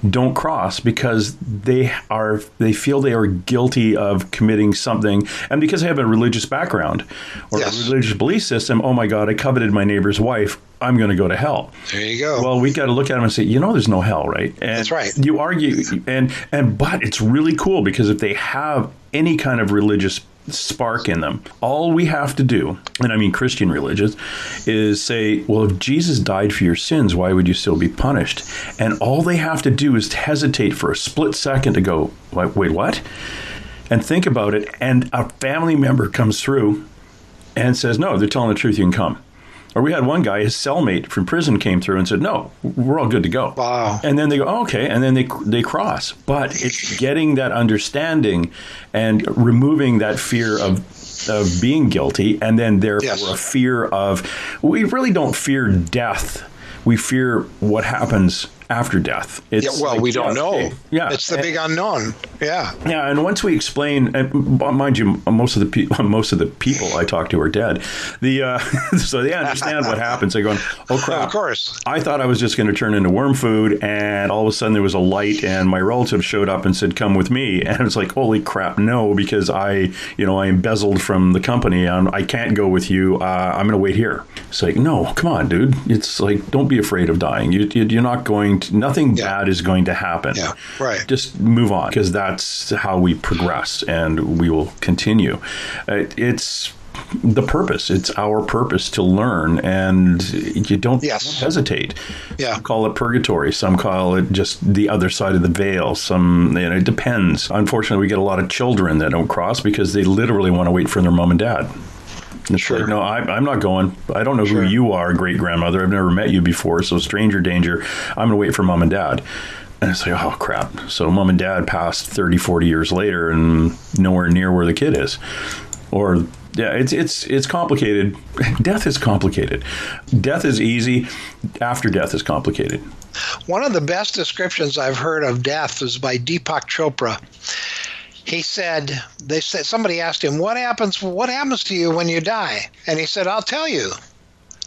S2: don't cross because they feel they are guilty of committing something, and because they have a religious background or a religious belief system. Oh my God, I coveted my neighbor's wife, I'm going to go to hell.
S3: There you go.
S2: Well, we got to look at them and say, you know, there's no hell, right? And
S3: that's right.
S2: You argue, but it's really cool because if they have any kind of religious spark in them, all we have to do, and I mean Christian religious, is say, well, if Jesus died for your sins, why would you still be punished? And all they have to do is to hesitate for a split second to go, wait, what? And think about it, and a family member comes through and says, no, they're telling the truth, you can come. Or we had one guy, his cellmate from prison came through and said, no, we're all good to go.
S3: Wow.
S2: And then they go, oh, okay. And then they cross. But it's getting that understanding and removing that fear of being guilty. And then therefore a fear of, we really don't fear death. We fear what happens after death.
S3: We don't know.
S2: Okay. Yeah,
S3: it's the big unknown. Yeah.
S2: Yeah, and once we explain, and mind you, most of the people I talk to are dead. So they understand what happens. They're going, oh crap!
S3: Of course.
S2: I thought I was just going to turn into worm food, and all of a sudden there was a light, and my relative showed up and said, "Come with me." And it's like, holy crap, no, because I embezzled from the company, and I can't go with you. I'm going to wait here. It's like, no, come on, dude. It's like, don't be afraid of dying. You're not going. Nothing bad is going to happen.
S3: Yeah, right.
S2: Just move on, because that's how we progress, and we will continue. It's the purpose. It's our purpose to learn, and you don't hesitate.
S3: Yeah.
S2: Some call it purgatory. Some call it just the other side of the veil. It depends. Unfortunately, we get a lot of children that don't cross because they literally want to wait for their mom and dad. It's
S3: Sure.
S2: like, no, I'm not going. I don't know who you are, great-grandmother. I've never met you before, so stranger danger. I'm going to wait for mom and dad. And it's like, oh, crap. So mom and dad passed 30, 40 years later and nowhere near where the kid is. Or, yeah, it's complicated. Death is complicated. Death is easy. After death is complicated.
S3: One of the best descriptions I've heard of death is by Deepak Chopra. He said, somebody asked him, what happens to you when you die? And he said, I'll tell you,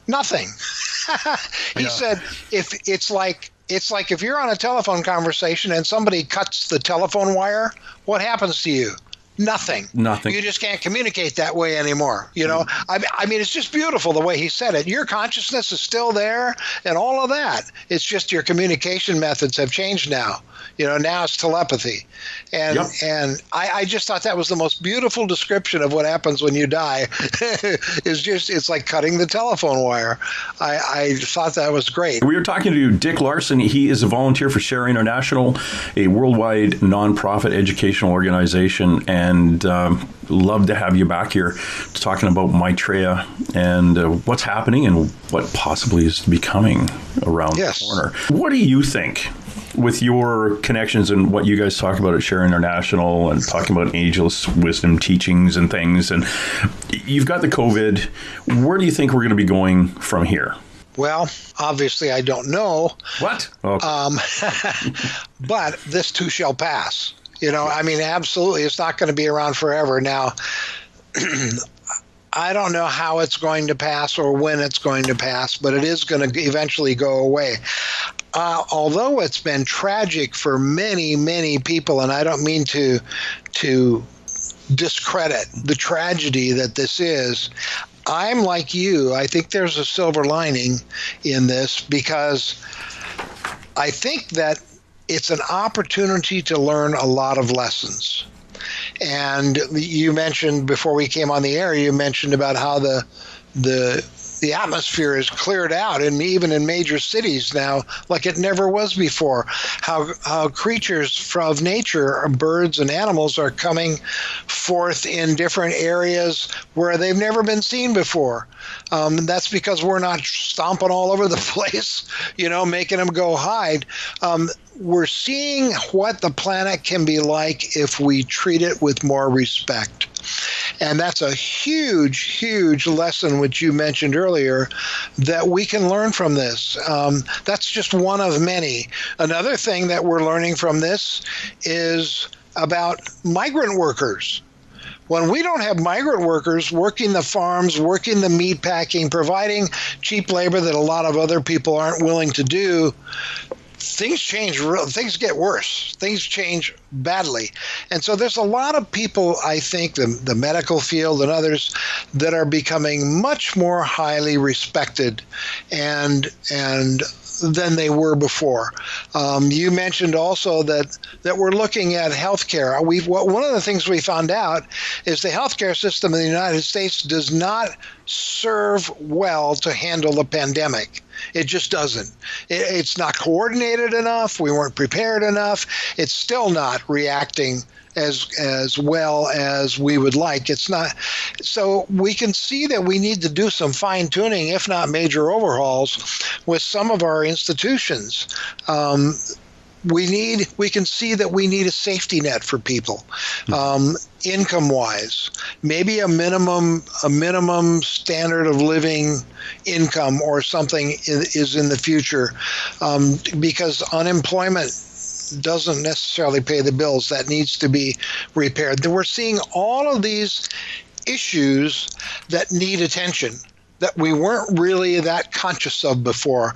S3: nothing. He said, if it's like if you're on a telephone conversation and somebody cuts the telephone wire, what happens to you? Nothing. You just can't communicate that way anymore. You know, I mean, it's just beautiful the way he said it. Your consciousness is still there and all of that. It's just your communication methods have changed now. You know, now it's telepathy. And I just thought that was the most beautiful description of what happens when you die. It's like cutting the telephone wire. I thought that was great.
S2: We were talking to Dick Larson. He is a volunteer for Share International, a worldwide nonprofit educational organization, and love to have you back here talking about Maitreya and what's happening and what possibly is becoming around the corner. What do you think, with your connections and what you guys talk about at Share International and talking about Ageless Wisdom teachings and things, and you've got the COVID, where do you think we're going to be going from here?
S3: Well, obviously I don't know.
S2: What? Okay.
S3: But this too shall pass. You know, I mean, absolutely, it's not going to be around forever. Now, I don't know how it's going to pass or when it's going to pass, but it is going to eventually go away. Although it's been tragic for many, many people, and I don't mean to discredit the tragedy that this is, I'm like you. I think there's a silver lining in this, because I think that it's an opportunity to learn a lot of lessons. And you mentioned before we came on the air, you mentioned about how the atmosphere is cleared out, and even in major cities now, like it never was before. How creatures of nature, birds and animals, are coming forth in different areas where they've never been seen before. That's because we're not stomping all over the place, you know, making them go hide. We're seeing what the planet can be like if we treat it with more respect. And that's a huge, huge lesson, which you mentioned earlier, that we can learn from this. That's just one of many. Another thing that we're learning from this is about migrant workers. When we don't have migrant workers working the farms, working the meat packing, providing cheap labor that a lot of other people aren't willing to do, things change. Things get worse. Things change badly. And so there's a lot of people, I think, the medical field and others, that are becoming much more highly respected and than they were before. You mentioned also that we're looking at healthcare. One of the things we found out is the healthcare system in the United States does not serve well to handle the pandemic. It just doesn't. It's not coordinated enough. We weren't prepared enough. It's still not reacting as well as we would like. It's not. So we can see that we need to do some fine tuning, if not major overhauls, with some of our institutions. We can see that we need a safety net for people, income-wise. Maybe a minimum standard of living income or something is in the future, because unemployment doesn't necessarily pay the bills. That needs to be repaired. We're seeing all of these issues that need attention that we weren't really that conscious of before.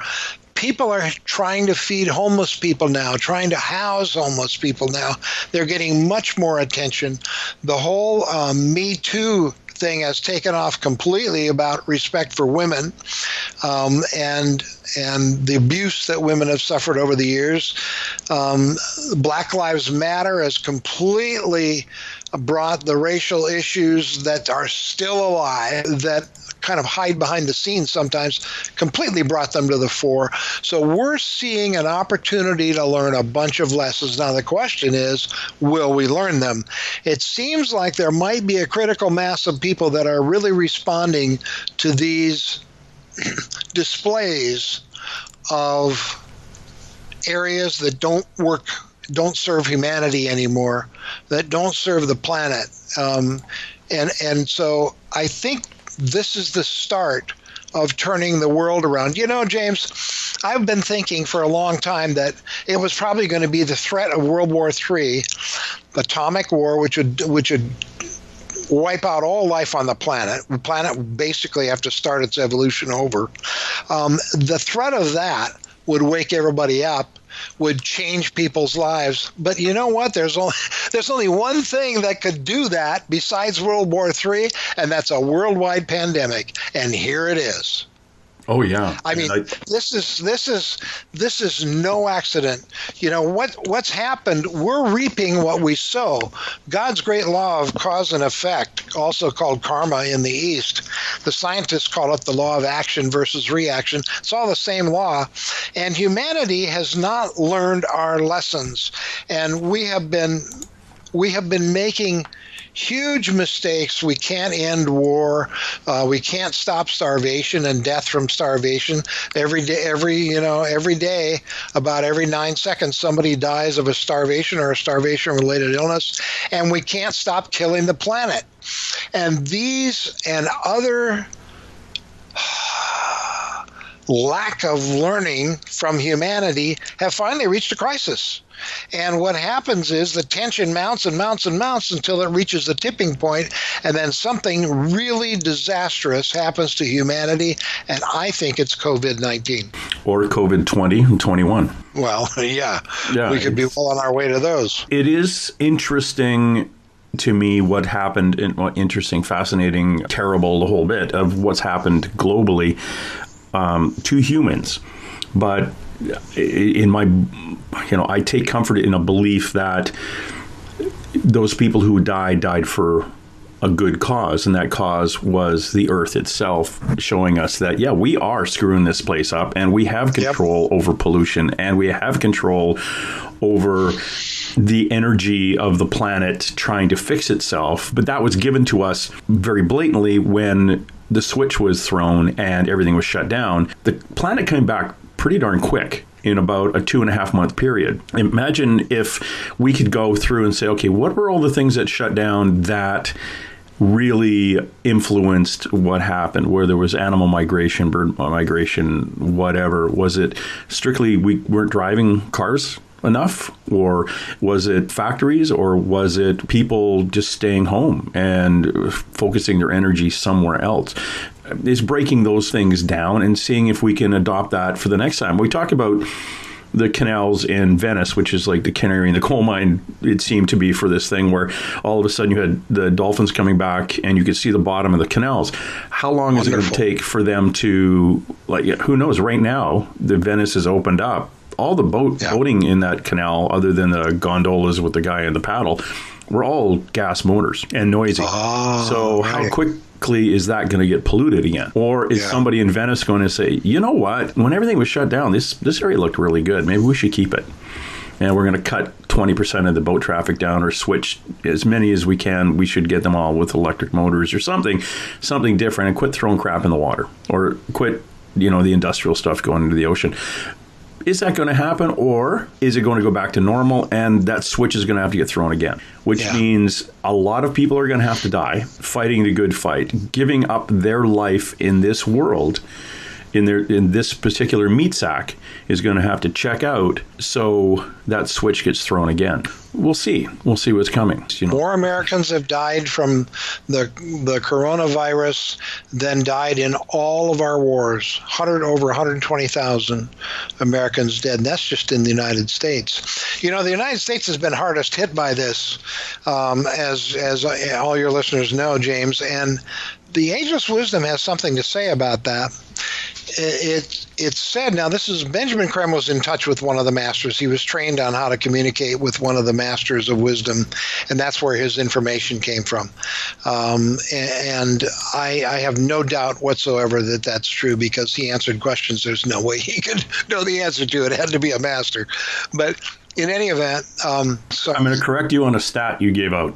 S3: People are trying to feed homeless people now, trying to house homeless people now. They're getting much more attention. The whole Me Too thing has taken off completely about respect for women, and the abuse that women have suffered over the years. Black Lives Matter has completely brought the racial issues that are still alive, that kind of hide behind the scenes sometimes, completely brought them to the fore. So we're seeing an opportunity to learn a bunch of lessons. Now the question is, will we learn them? It seems like there might be a critical mass of people that are really responding to these displays of areas that don't work, don't serve humanity anymore, that don't serve the planet. And so I think this is the start of turning the world around. You know, James, I've been thinking for a long time that it was probably going to be the threat of World War III, atomic war, which would wipe out all life on the planet. The planet would basically have to start its evolution over. The threat of that would wake everybody up, would change people's lives. But you know what? There's only one thing that could do that besides World War III, and that's a worldwide pandemic. And here it is.
S2: Oh yeah.
S3: I mean, this is no accident. You know what's happened? We're reaping what we sow. God's great law of cause and effect, also called karma in the East. The scientists call it the law of action versus reaction. It's all the same law, and humanity has not learned our lessons, and we have been making huge mistakes. We can't end war. We can't stop starvation and death from starvation. Every day, about every 9 seconds, somebody dies of a starvation or a starvation-related illness, and we can't stop killing the planet. And these and other lack of learning from humanity have finally reached a crisis. And what happens is the tension mounts and mounts and mounts until it reaches the tipping point, and then something really disastrous happens to humanity, and I think it's COVID-19.
S2: Or COVID-20 and 21.
S3: Well, yeah, we could be well on our way to those.
S2: It is interesting to me what happened, interesting, fascinating, terrible, the whole bit of what's happened globally to humans. But in my, I take comfort in a belief that those people who died for a good cause, and that cause was the earth itself, showing us that, yeah, we are screwing this place up, and we have control over pollution, and we have control over the energy of the planet trying to fix itself. But that was given to us very blatantly when the switch was thrown and everything was shut down. The planet came back pretty darn quick in about a 2.5 month period. Imagine if we could go through and say, okay, what were all the things that shut down that really influenced what happened, where there was animal migration, bird migration, whatever? Was it strictly we weren't driving cars enough, or was it factories, or was it people just staying home and focusing their energy somewhere else? Is breaking those things down and seeing if we can adopt that for the next time. We talk about the canals in Venice, which is like the canary in the coal mine, it seemed to be, for this thing where all of a sudden you had the dolphins coming back and you could see the bottom of the canals. How long is it going to take for them to, who knows? Right now, the Venice is opened up. All the boating in that canal, other than the gondolas with the guy in the paddle, were all gas motors and noisy. So how quickly is that going to get polluted again? Or is somebody in Venice going to say, you know what, when everything was shut down, this area looked really good. Maybe we should keep it. And we're going to cut 20% of the boat traffic down, or switch as many as we can. We should get them all with electric motors or something different, and quit throwing crap in the water, or quit, the industrial stuff going into the ocean. Is that going to happen, or is it going to go back to normal and that switch is going to have to get thrown again? Which means a lot of people are going to have to die fighting the good fight, giving up their life in this world, in this particular meat sack, is going to have to check out, so that switch gets thrown again. We'll see. We'll see what's coming.
S3: More Americans have died from the coronavirus than died in all of our wars. Over 120,000 Americans dead, and that's just in the United States. The United States has been hardest hit by this, as all your listeners know, James, and the Ageless Wisdom has something to say about that. it's said, now this is Benjamin Creme was in touch with one of the masters. He was trained on how to communicate with one of the masters of wisdom, and that's where his information came from. And I have no doubt whatsoever that that's true, because he answered questions there's no way he could know the answer to. It had to be a master. But in any event, so
S2: I'm going to correct you on a stat you gave out.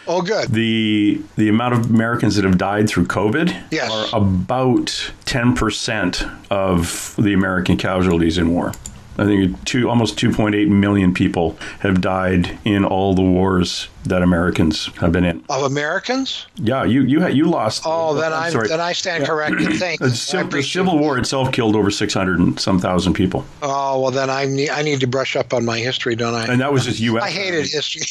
S3: Oh, good.
S2: The amount of Americans that have died through COVID
S3: Yes.
S2: are about 10% of the American casualties in war. I think almost 2.8 million people have died in all the wars that Americans have been in.
S3: Of Americans?
S2: Yeah, you lost.
S3: Oh, then
S2: I'm
S3: I stand corrected. Thank you.
S2: The Civil War itself killed over 600 and some thousand people.
S3: Oh, well, then I need to brush up on my history, don't I?
S2: And that was just U.S.
S3: I hated history.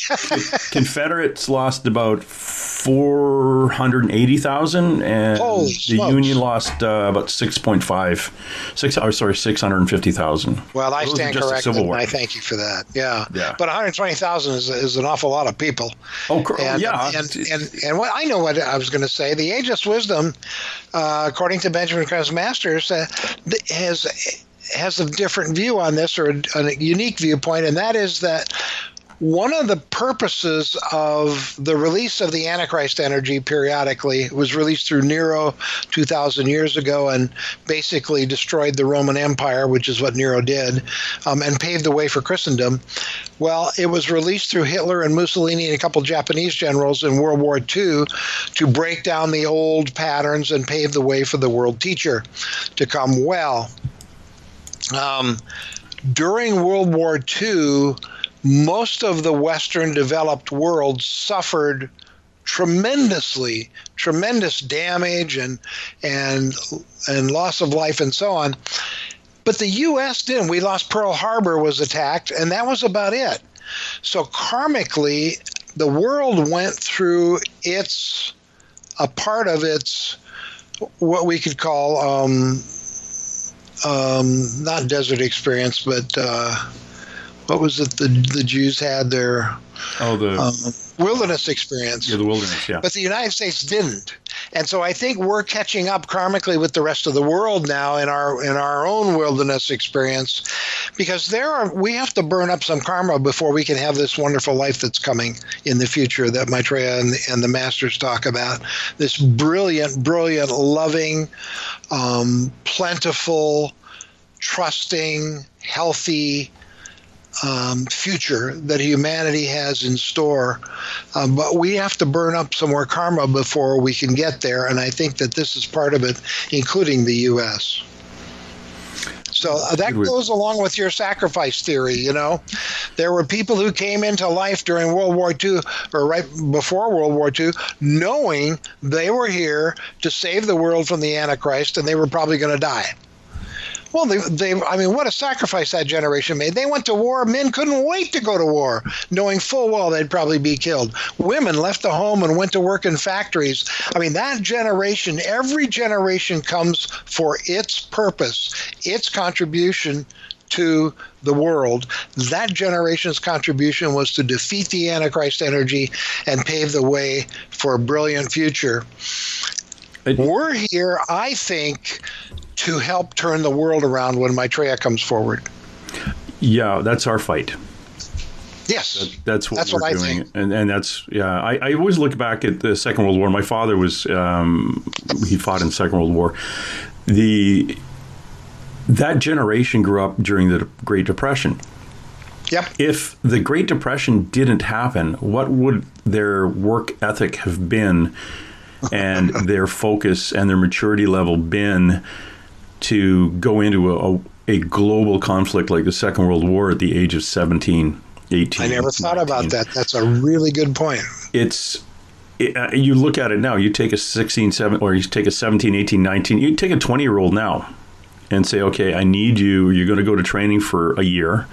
S2: Confederates lost about 480,000, and
S3: Holy
S2: the
S3: smokes.
S2: Union lost about 650,000.
S3: Well, I
S2: Those are
S3: stand
S2: just the
S3: corrected,
S2: Civil War.
S3: and I thank you for that. Yeah.
S2: Yeah.
S3: But 120,000 is an awful lot of people.
S2: Oh,
S3: And,
S2: yeah.
S3: and what I know what I was going to say, the Ageless Wisdom, according to Benjamin Creme's masters, has a different view on this, or a unique viewpoint, and that is that one of the purposes of the release of the Antichrist energy periodically was released through Nero 2,000 years ago and basically destroyed the Roman Empire, which is what Nero did, and paved the way for Christendom. Well, it was released through Hitler and Mussolini and a couple Japanese generals in World War II to break down the old patterns and pave the way for the world teacher to come. Well, during World War II, most of the Western developed world suffered tremendous damage and loss of life and so on. But the U.S. didn't. We lost Pearl Harbor, was attacked, and that was about it. So karmically, the world went through a part of its, what we could call, not desert experience, but what was it the Jews had their wilderness experience?
S2: Yeah, the wilderness, yeah.
S3: But the United States didn't. And so I think we're catching up karmically with the rest of the world now in our own wilderness experience, because we have to burn up some karma before we can have this wonderful life that's coming in the future that Maitreya and the masters talk about. This brilliant, loving, plentiful, trusting, healthy future that humanity has in store. But we have to burn up some more karma before we can get there. And I think that this is part of it, including the U.S. So that goes along with your sacrifice theory, you know. There were people who came into life during World War II or right before World War II knowing they were here to save the world from the Antichrist, and they were probably going to die. Well, I mean, what a sacrifice that generation made. They went to war. Men couldn't wait to go to war, knowing full well they'd probably be killed. Women left the home and went to work in factories. I mean, that generation, every generation comes for its purpose, its contribution to the world. That generation's contribution was to defeat the Antichrist energy and pave the way for a brilliant future. We're here, I think, to help turn the world around when Maitreya comes forward.
S2: Yeah, that's our fight.
S3: That's
S2: what we're
S3: I
S2: doing.
S3: think.
S2: And that's, yeah, I always look back at the Second World War. My father was, he fought in the Second World War. That generation grew up during the Great Depression.
S3: Yep.
S2: If the Great Depression didn't happen, what would their work ethic have been and their focus and their maturity level been to go into a global conflict like the Second World War at the age of 17, 18?
S3: I never thought about that. That's a really good point.
S2: You look at it now, you take a 16, 17, or you take a 17, 18, 19, you take a 20-year-old now and say, okay, I need you, you're going to go to training for a year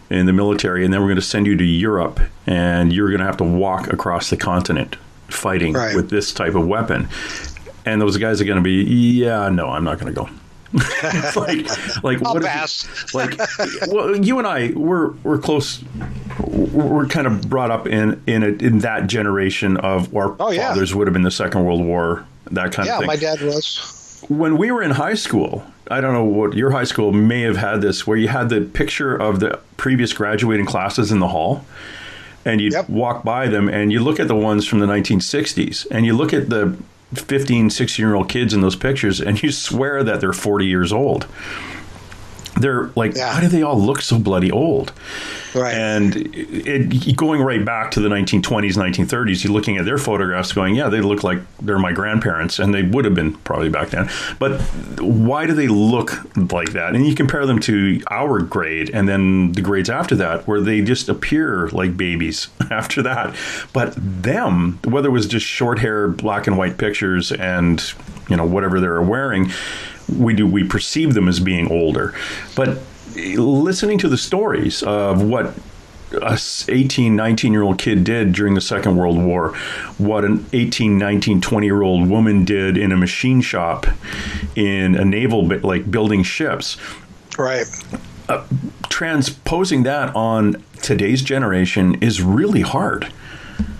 S2: in the military, and then we're going to send you to Europe, and you're going to have to walk across the continent fighting with this type of weapon. And those guys are going to be, yeah, no, I'm not going to go. like
S3: I'll
S2: what
S3: pass.
S2: Well, you and I, we're close. We're kind of brought up in that generation of our fathers would have been the Second World War, that kind of thing.
S3: Yeah, my dad was.
S2: When we were in high school, I don't know what your high school may have had this, where you had the picture of the previous graduating classes in the hall, and you'd walk by them and you look at the ones from the 1960s and you look at the 15, 16-year-old kids in those pictures and you swear that they're 40 years old. They're like, why do they all look so bloody old?
S3: Right.
S2: And going right back to the 1920s, 1930s, you're looking at their photographs going, yeah, they look like they're my grandparents, and they would have been probably back then. But why do they look like that? And you compare them to our grade and then the grades after that, where they just appear like babies after that. But them, whether it was just short hair, black and white pictures and, whatever they were wearing, we perceive them as being older. But listening to the stories of what a 18, 19-year-old kid did during the Second World War, what an 18, 19, 20-year-old woman did in a machine shop in a naval, like building ships.
S3: Right.
S2: Transposing that on today's generation is really hard.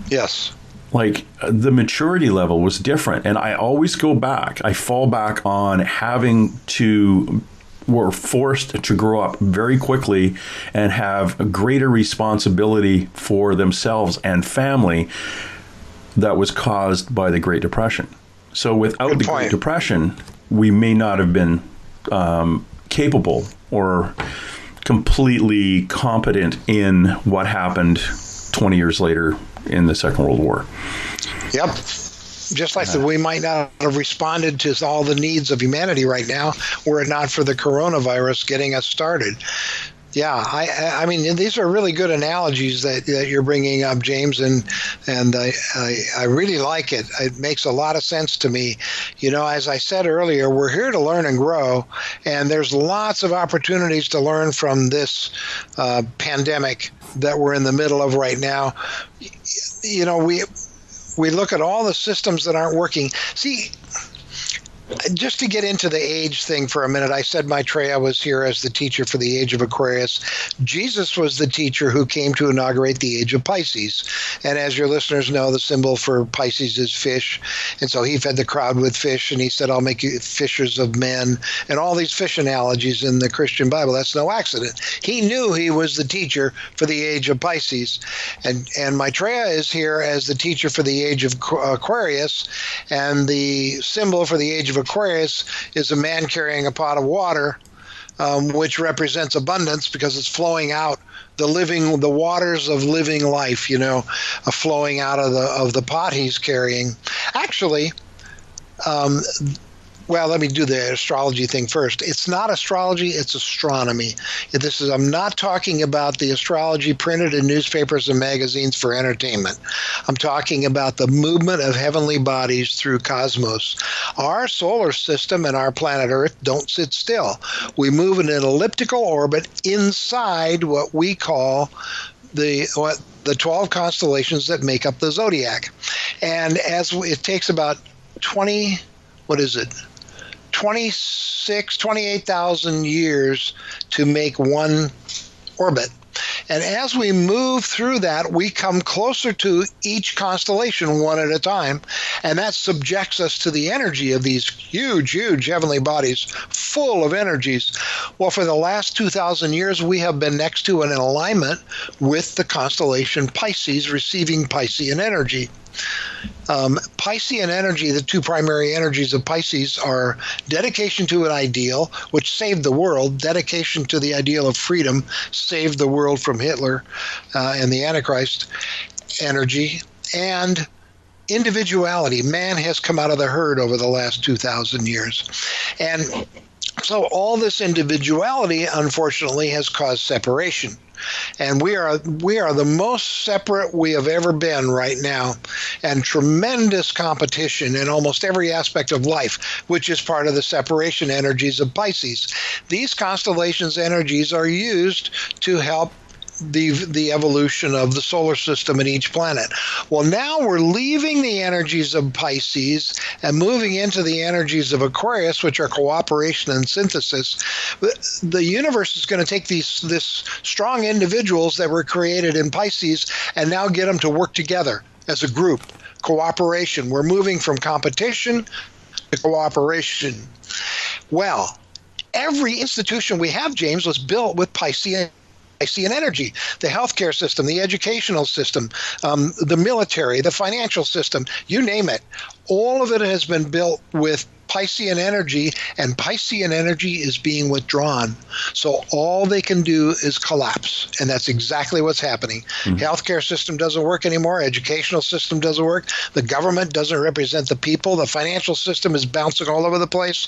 S3: Yes.
S2: Like, the maturity level was different. And I always I fall back on were forced to grow up very quickly and have a greater responsibility for themselves and family that was caused by the Great Depression. So without the Great Depression, we may not have been capable or completely competent in what happened 20 years later in the Second World War.
S3: Yep. Just like we might not have responded to all the needs of humanity right now were it not for the coronavirus getting us started. Yeah, I mean, these are really good analogies that you're bringing up, James, and I really like it. It makes a lot of sense to me. As I said earlier, we're here to learn and grow, and there's lots of opportunities to learn from this pandemic that we're in the middle of right now. We look at all the systems that aren't working. See, just to get into the age thing for a minute, I said Maitreya was here as the teacher for the age of Aquarius. Jesus was the teacher who came to inaugurate the age of Pisces. And as your listeners know, the symbol for Pisces is fish. And so he fed the crowd with fish, and he said, I'll make you fishers of men. And all these fish analogies in the Christian Bible, that's no accident. He knew he was the teacher for the age of Pisces. And Maitreya is here as the teacher for the age of Aquarius. And the symbol for the age of Aquarius is a man carrying a pot of water, which represents abundance because it's flowing out the waters of living life, flowing out of the pot he's carrying. Actually, well, let me do the astrology thing first. It's not astrology, it's astronomy. I'm not talking about the astrology printed in newspapers and magazines for entertainment. I'm talking about the movement of heavenly bodies through cosmos. Our solar system and our planet Earth don't sit still. We move in an elliptical orbit inside what we call the 12 constellations that make up the zodiac. And it takes about 28,000 years to make one orbit. And as we move through that, we come closer to each constellation one at a time, and that subjects us to the energy of these huge, huge heavenly bodies full of energies. Well, for the last 2,000 years, we have been next to and in alignment with the constellation Pisces, receiving Piscean energy. Piscean energy, the two primary energies of Pisces are dedication to an ideal, which saved the world, dedication to the ideal of freedom, saved the world from Hitler and the Antichrist energy, and individuality. Man has come out of the herd over the last 2,000 years. And so all this individuality, unfortunately, has caused separation. And we are the most separate we have ever been right now, and tremendous competition in almost every aspect of life, which is part of the separation energies of Pisces. These constellations' energies are used to help the evolution of the solar system and each planet. Well, now we're leaving the energies of Pisces and moving into the energies of Aquarius, which are cooperation and synthesis. The universe is going to take this strong individuals that were created in Pisces and now get them to work together as a group. Cooperation. We're moving from competition to cooperation. Well, Every institution we have, James, was built with Piscean energy. The healthcare system, the educational system, the military, the financial system, you name it. All of it has been built with Piscean energy, and Piscean energy is being withdrawn. So all they can do is collapse, and that's exactly what's happening. Healthcare system doesn't work anymore. Educational system doesn't work. The government doesn't represent the people. The financial system is bouncing all over the place.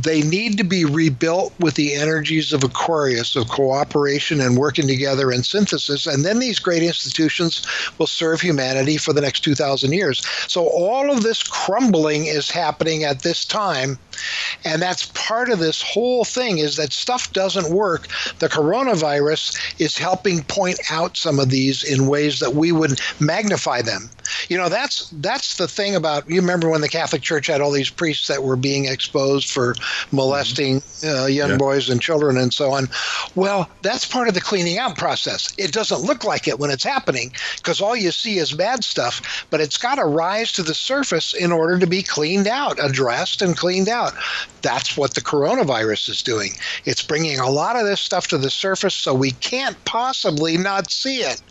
S3: They need to be rebuilt with the energies of Aquarius, of cooperation and working together and synthesis, and then these great institutions will serve humanity for the next 2,000 years. So all of this crumbling is happening at this time, and that's part of this whole thing, is that stuff doesn't work. The coronavirus is helping point out some of these in ways that we would magnify them. You know, that's the thing about, you remember when the Catholic Church had all these priests that were being exposed for molesting young boys and children and so on. Well, that's part of the cleaning out process. It doesn't look like it when it's happening because all you see is bad stuff, but it's got to rise to the surface in order to be cleaned out, addressed and cleaned out. That's what the coronavirus is doing. It's bringing a lot of this stuff to the surface so we can't possibly not see it.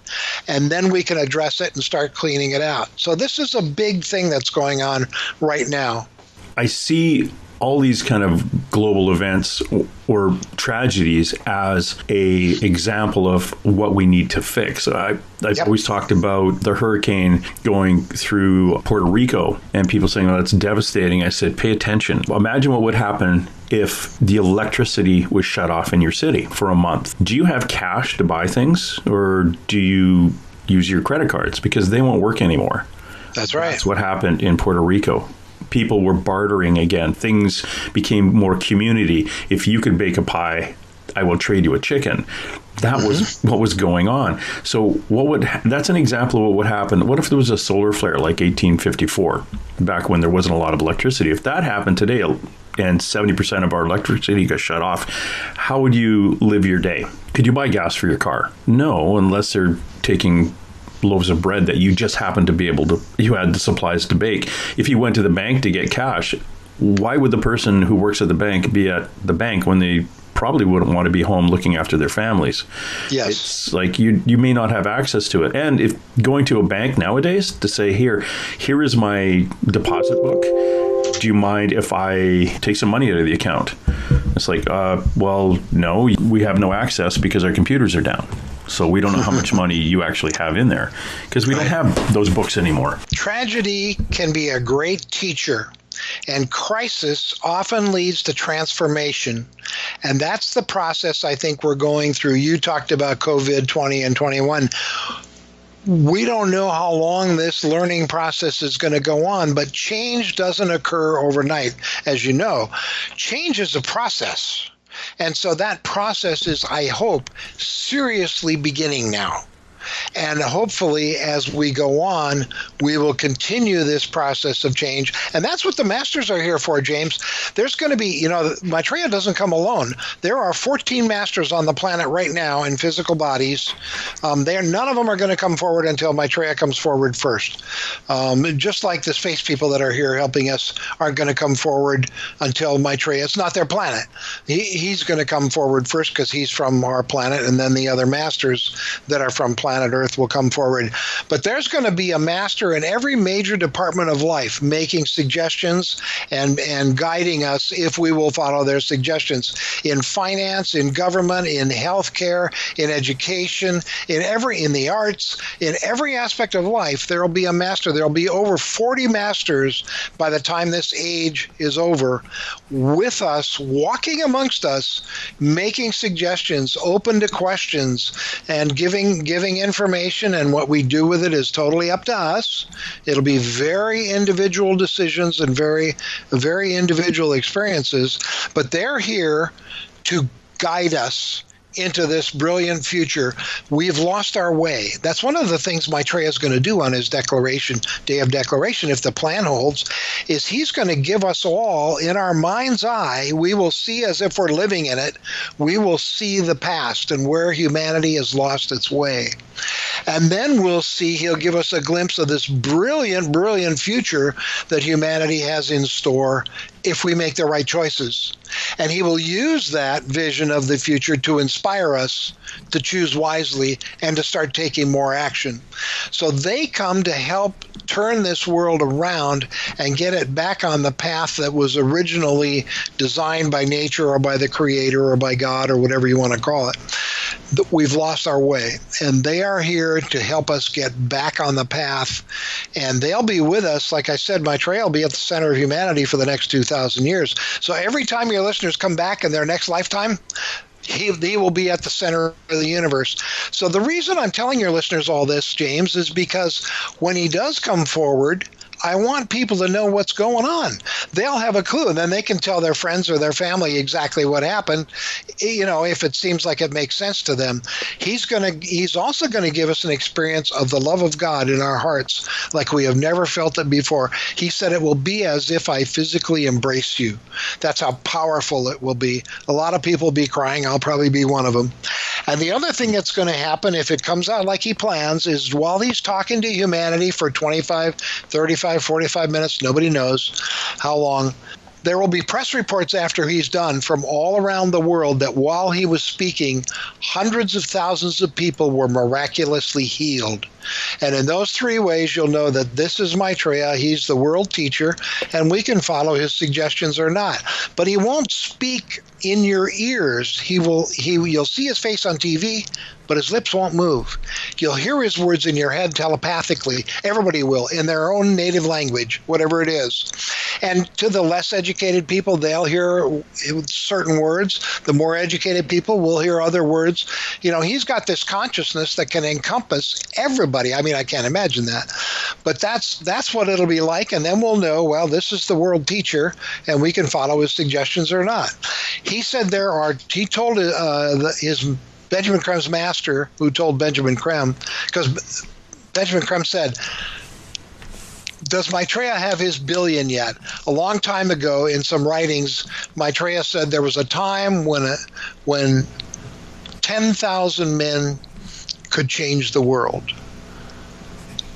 S3: And then we can address it and start cleaning it out. So this is a big thing that's going on right now.
S2: I see all these kind of global events or tragedies as a example of what we need to fix. I've always talked about the hurricane going through Puerto Rico and people saying, oh, that's devastating. I said, pay attention. Imagine what would happen if the electricity was shut off in your city for a month. Do you have cash to buy things, or do you use your credit cards? Because they won't work anymore.
S3: That's right.
S2: That's what happened in Puerto Rico. People were bartering again. Things became more community. If you could bake a pie, I will trade you a chicken. That was what was going on. So that's an example of what would happen. What if there was a solar flare like 1854, back when there wasn't a lot of electricity? If that happened today and 70% of our electricity got shut off, how would you live your day? Could you buy gas for your car? No, unless they're taking loaves of bread that you just happened to be able to, you had the supplies to bake. If you went to the bank to get cash, why would the person who works at the bank be at the bank when they probably wouldn't want to be home looking after their families?
S3: Yes.
S2: It's like you may not have access to it. And if going to a bank nowadays to say, here is my deposit book, do you mind if I take some money out of the account? It's like, well, no, we have no access because our computers are down. So we don't know how much money you actually have in there because we don't have those books anymore.
S3: Tragedy can be a great teacher, and crisis often leads to transformation. And that's the process I think we're going through. You talked about COVID 20 and 21. We don't know how long this learning process is going to go on, but change doesn't occur overnight. As you know, change is a process. And so that process is, I hope, seriously beginning now. And hopefully, as we go on, we will continue this process of change. And that's what the masters are here for, James. There's going to be, Maitreya doesn't come alone. There are 14 masters on the planet right now in physical bodies. None of them are going to come forward until Maitreya comes forward first. Just like the space people that are here helping us aren't going to come forward until Maitreya. It's not their planet. He's going to come forward first because he's from our planet, and then the other masters that are from planet Earth will come forward. But there's going to be a master in every major department of life making suggestions and guiding us if we will follow their suggestions. In finance, in government, in healthcare, in education, in the arts, in every aspect of life, there will be a master. There will be over 40 masters by the time this age is over, with us, walking amongst us, making suggestions, open to questions, and giving information, and what we do with it is totally up to us. It'll be very individual decisions and very, very individual experiences, but they're here to guide us into this brilliant future. We've lost our way. That's one of the things Maitreya is going to do on his declaration, day of declaration, if the plan holds, is he's going to give us all, in our mind's eye, we will see as if we're living in it, we will see the past and where humanity has lost its way. And then we'll see, he'll give us a glimpse of this brilliant, brilliant future that humanity has in store. if we make the right choices. And he will use that vision of the future to inspire us to choose wisely and to start taking more action. So they come to help turn this world around and get it back on the path that was originally designed by nature or by the creator or by God or whatever you want to call it. We've lost our way, and they are here to help us get back on the path, and they'll be with us. Like I said, Maitreya will be at the center of humanity for the next 2,000 years. So every time your listeners come back in their next lifetime, he will be at the center of the universe. So the reason I'm telling your listeners all this, James, is because when he does come forward, I want people to know what's going on. They'll have a clue, and then they can tell their friends or their family exactly what happened, if it seems like it makes sense to them. He's also going to give us an experience of the love of God in our hearts like we have never felt it before. He said it will be as if I physically embrace you. That's how powerful it will be. A lot of people will be crying. I'll probably be one of them. And the other thing that's going to happen if it comes out like he plans is while he's talking to humanity for 25, 35, 45 minutes, nobody knows how long, there will be press reports after he's done from all around the world that while he was speaking, hundreds of thousands of people were miraculously healed. And in those three ways, you'll know that this is Maitreya. He's the world teacher, and we can follow his suggestions or not. But he won't speak in your ears. You'll see his face on TV, but his lips won't move. You'll hear his words in your head telepathically. Everybody will, in their own native language, whatever it is. And to the less educated people, they'll hear certain words. The more educated people will hear other words. He's got this consciousness that can encompass everybody. I mean, I can't imagine that. But that's what it'll be like, and then we'll know, well, this is the world teacher, and we can follow his suggestions or not. He said he told his Benjamin Creme's master, who told Benjamin Creme, because Benjamin Creme said, does Maitreya have his billion yet? A long time ago in some writings, Maitreya said there was a time when 10,000 men could change the world.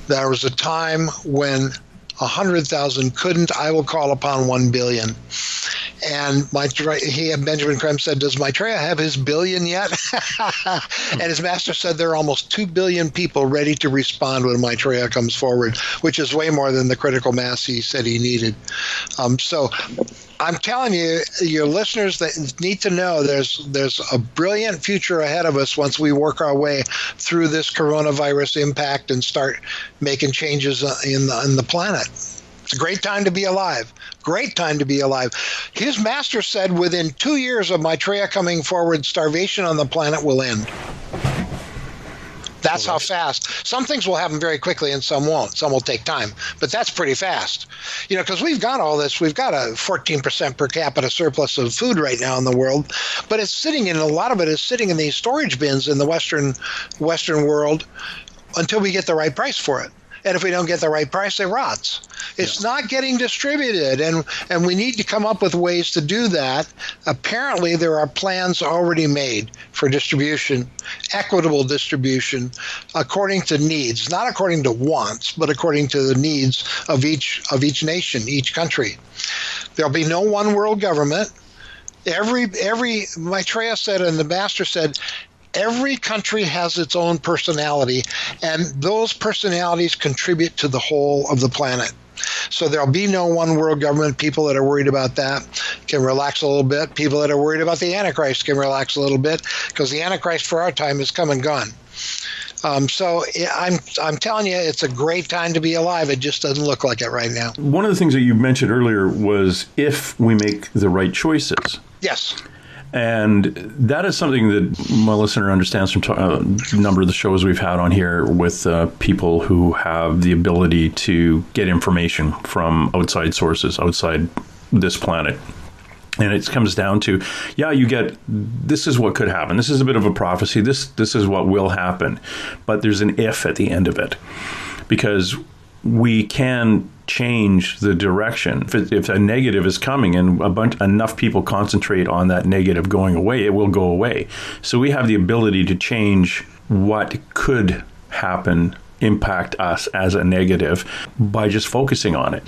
S3: There was a time when 100,000 couldn't. I will call upon 1 billion. And Benjamin Creme said, does Maitreya have his billion yet? And his master said there are almost 2 billion people ready to respond when Maitreya comes forward, which is way more than the critical mass he said he needed. So I'm telling you, your listeners that need to know there's a brilliant future ahead of us once we work our way through this coronavirus impact and start making changes in the planet. It's a great time to be alive. Great time to be alive. His master said within 2 years of Maitreya coming forward, starvation on the planet will end. That's how fast. Some things will happen very quickly and some won't. Some will take time. But that's pretty fast. Because we've got all this. We've got a 14% per capita surplus of food right now in the world. But a lot of it is sitting in these storage bins in the Western world until we get the right price for it. And if we don't get the right price, it rots. It's not getting distributed, and we need to come up with ways to do that. Apparently, there are plans already made for distribution, equitable distribution, according to needs, not according to wants, but according to the needs of each nation, each country. There'll be no one world government. Every Maitreya said, and the master said, every country has its own personality, and those personalities contribute to the whole of the planet. So there'll be no one world government. People that are worried about that can relax a little bit. People that are worried about the Antichrist can relax a little bit, because the Antichrist for our time is come and gone. So I'm telling you, it's a great time to be alive. It just doesn't look like it right now.
S2: One of the things that you mentioned earlier was if we make the right choices.
S3: Yes.
S2: And that is something that my listener understands from a number of the shows we've had on here with people who have the ability to get information from outside sources, outside this planet. And it comes down to, you get, this is what could happen. This is a bit of a prophecy. This is what will happen. But there's an if at the end of it. Because we can change the direction. If a negative is coming and enough people concentrate on that negative going away, it will go away. So we have the ability to change what could happen impact us as a negative by just focusing on it.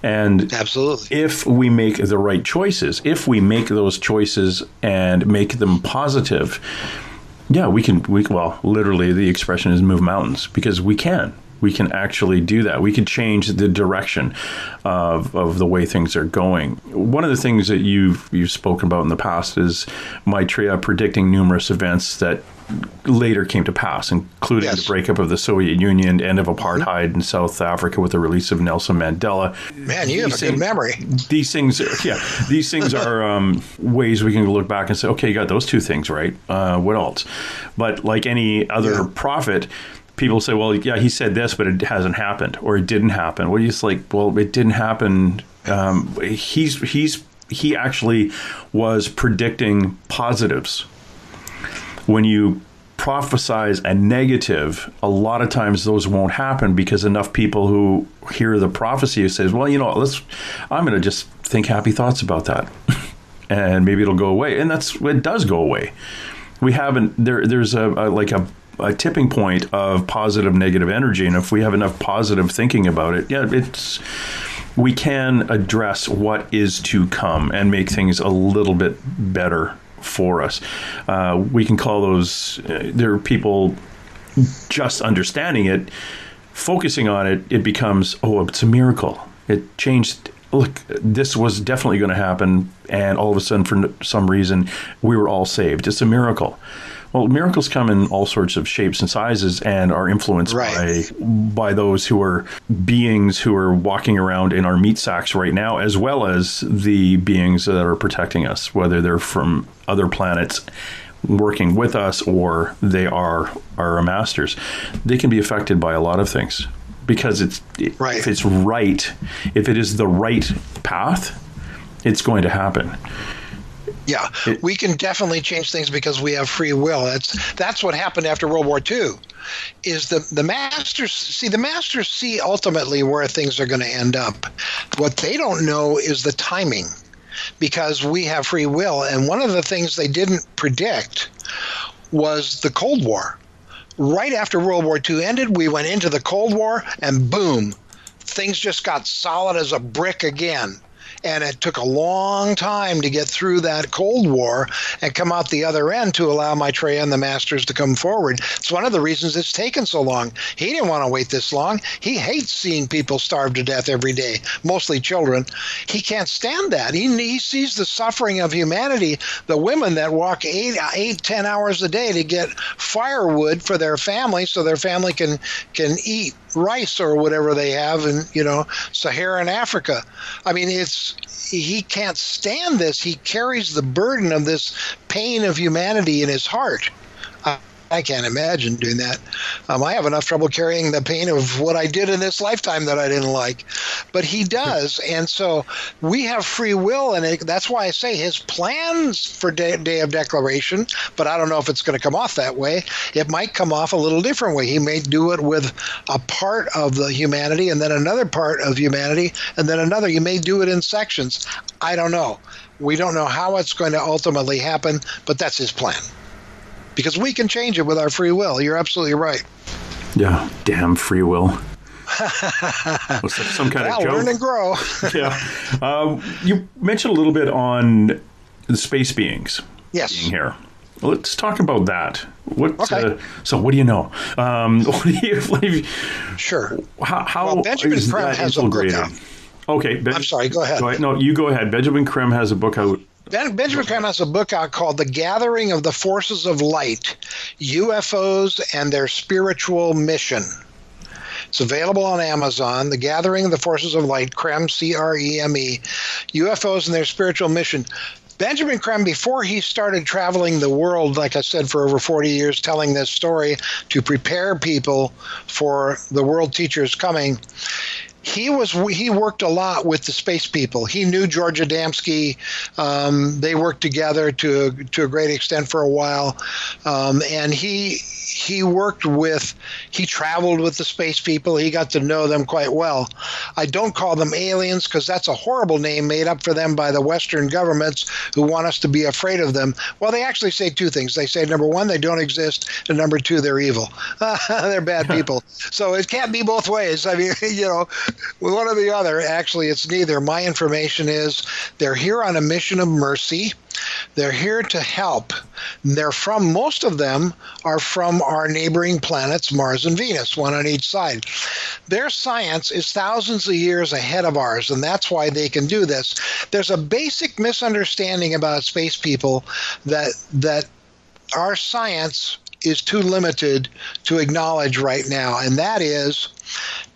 S2: And
S3: absolutely,
S2: if we make the right choices, if we make those choices and make them positive, yeah, we can, well, literally the expression is move mountains, because we can actually do that. We can change the direction of the way things are going. One of the things that you've spoken about in the past is Maitreya predicting numerous events that later came to pass, including the breakup of the Soviet Union, end of apartheid in South Africa with the release of Nelson Mandela.
S3: Man, you have a good memory.
S2: These things are ways we can look back and say, okay, you got those two things right. What else? But like any other prophet, people say, well, yeah, he said this, but it hasn't happened, or it didn't happen. Well, it's like, well, it didn't happen. He actually was predicting positives. When you prophesize a negative, a lot of times those won't happen, because enough people who hear the prophecy says, well, I'm going to just think happy thoughts about that, and maybe it'll go away. And it does go away. We haven't, there's a tipping point of positive, negative energy. And if we have enough positive thinking about it, we can address what is to come and make things a little bit better for us. We can call those, there are people just understanding it, focusing on it, it becomes, oh, it's a miracle. It changed. Look, this was definitely going to happen. And all of a sudden, for some reason, we were all saved. It's a miracle. Well, miracles come in all sorts of shapes and sizes and are influenced by those who are beings who are walking around in our meat sacks right now, as well as the beings that are protecting us, whether they're from other planets working with us or they are our masters. They can be affected by a lot of things, because if it's right, if it is the right path, it's going to happen.
S3: Yeah, we can definitely change things because we have free will. That's what happened after World War II. Is the masters see ultimately where things are going to end up. What they don't know is the timing, because we have free will. And one of the things they didn't predict was the Cold War. Right after World War II ended, we went into the Cold War, and boom, things just got solid as a brick again. And it took a long time to get through that Cold War and come out the other end to allow Maitreya and the masters to come forward. It's one of the reasons it's taken so long. He didn't want to wait this long. He hates seeing people starve to death every day, mostly children. He can't stand that. He sees the suffering of humanity, the women that walk 10 hours a day to get firewood for their family so their family can eat rice or whatever they have in, Saharan Africa. I mean, he can't stand this. He carries the burden of this pain of humanity in his heart. I can't imagine doing that. I have enough trouble carrying the pain of what I did in this lifetime that I didn't like. But he does. And so we have free will, and that's why I say his plans for Day of Declaration, but I don't know if it's going to come off that way. It might come off a little different way. He may do it with a part of the humanity and then another part of humanity and then another. You may do it in sections. I don't know. We don't know how it's going to ultimately happen, but that's his plan. Because we can change it with our free will. You're absolutely right.
S2: Yeah, damn free will. Was that some kind of joke?
S3: Learn and grow.
S2: Yeah. You mentioned a little bit on the space beings.
S3: Yes.
S2: Being here. Let's talk about that.
S3: Okay.
S2: So what do you know?
S3: Sure.
S2: How
S3: Benjamin Creme has a book out.
S2: Okay.
S3: I'm sorry. Go ahead.
S2: No, you go ahead. Benjamin Creme has a book out.
S3: Benjamin Creme has a book out called The Gathering of the Forces of Light, UFOs and Their Spiritual Mission. It's available on Amazon. The Gathering of the Forces of Light, Creme, C-R-E-M-E, UFOs and Their Spiritual Mission. Benjamin Creme, before he started traveling the world, like I said, for over 40 years, telling this story to prepare people for the world teachers coming, he worked a lot with the space people. He knew George Adamski. They worked together to a great extent for a while, and he he traveled with the space people. He got to know them quite well. I don't call them aliens because that's a horrible name made up for them by the Western governments who want us to be afraid of them. Well, they actually say two things. They say, number one, they don't exist, and number two, they're evil. They're bad people. So it can't be both ways. I mean, one or the other. Actually, it's neither. My information is they're here on a mission of mercy. They're here to help. Most of them are from our neighboring planets, Mars and Venus, one on each side. Their science is thousands of years ahead of ours, and that's why they can do this. There's a basic misunderstanding about space people that our science is too limited to acknowledge right now, and that is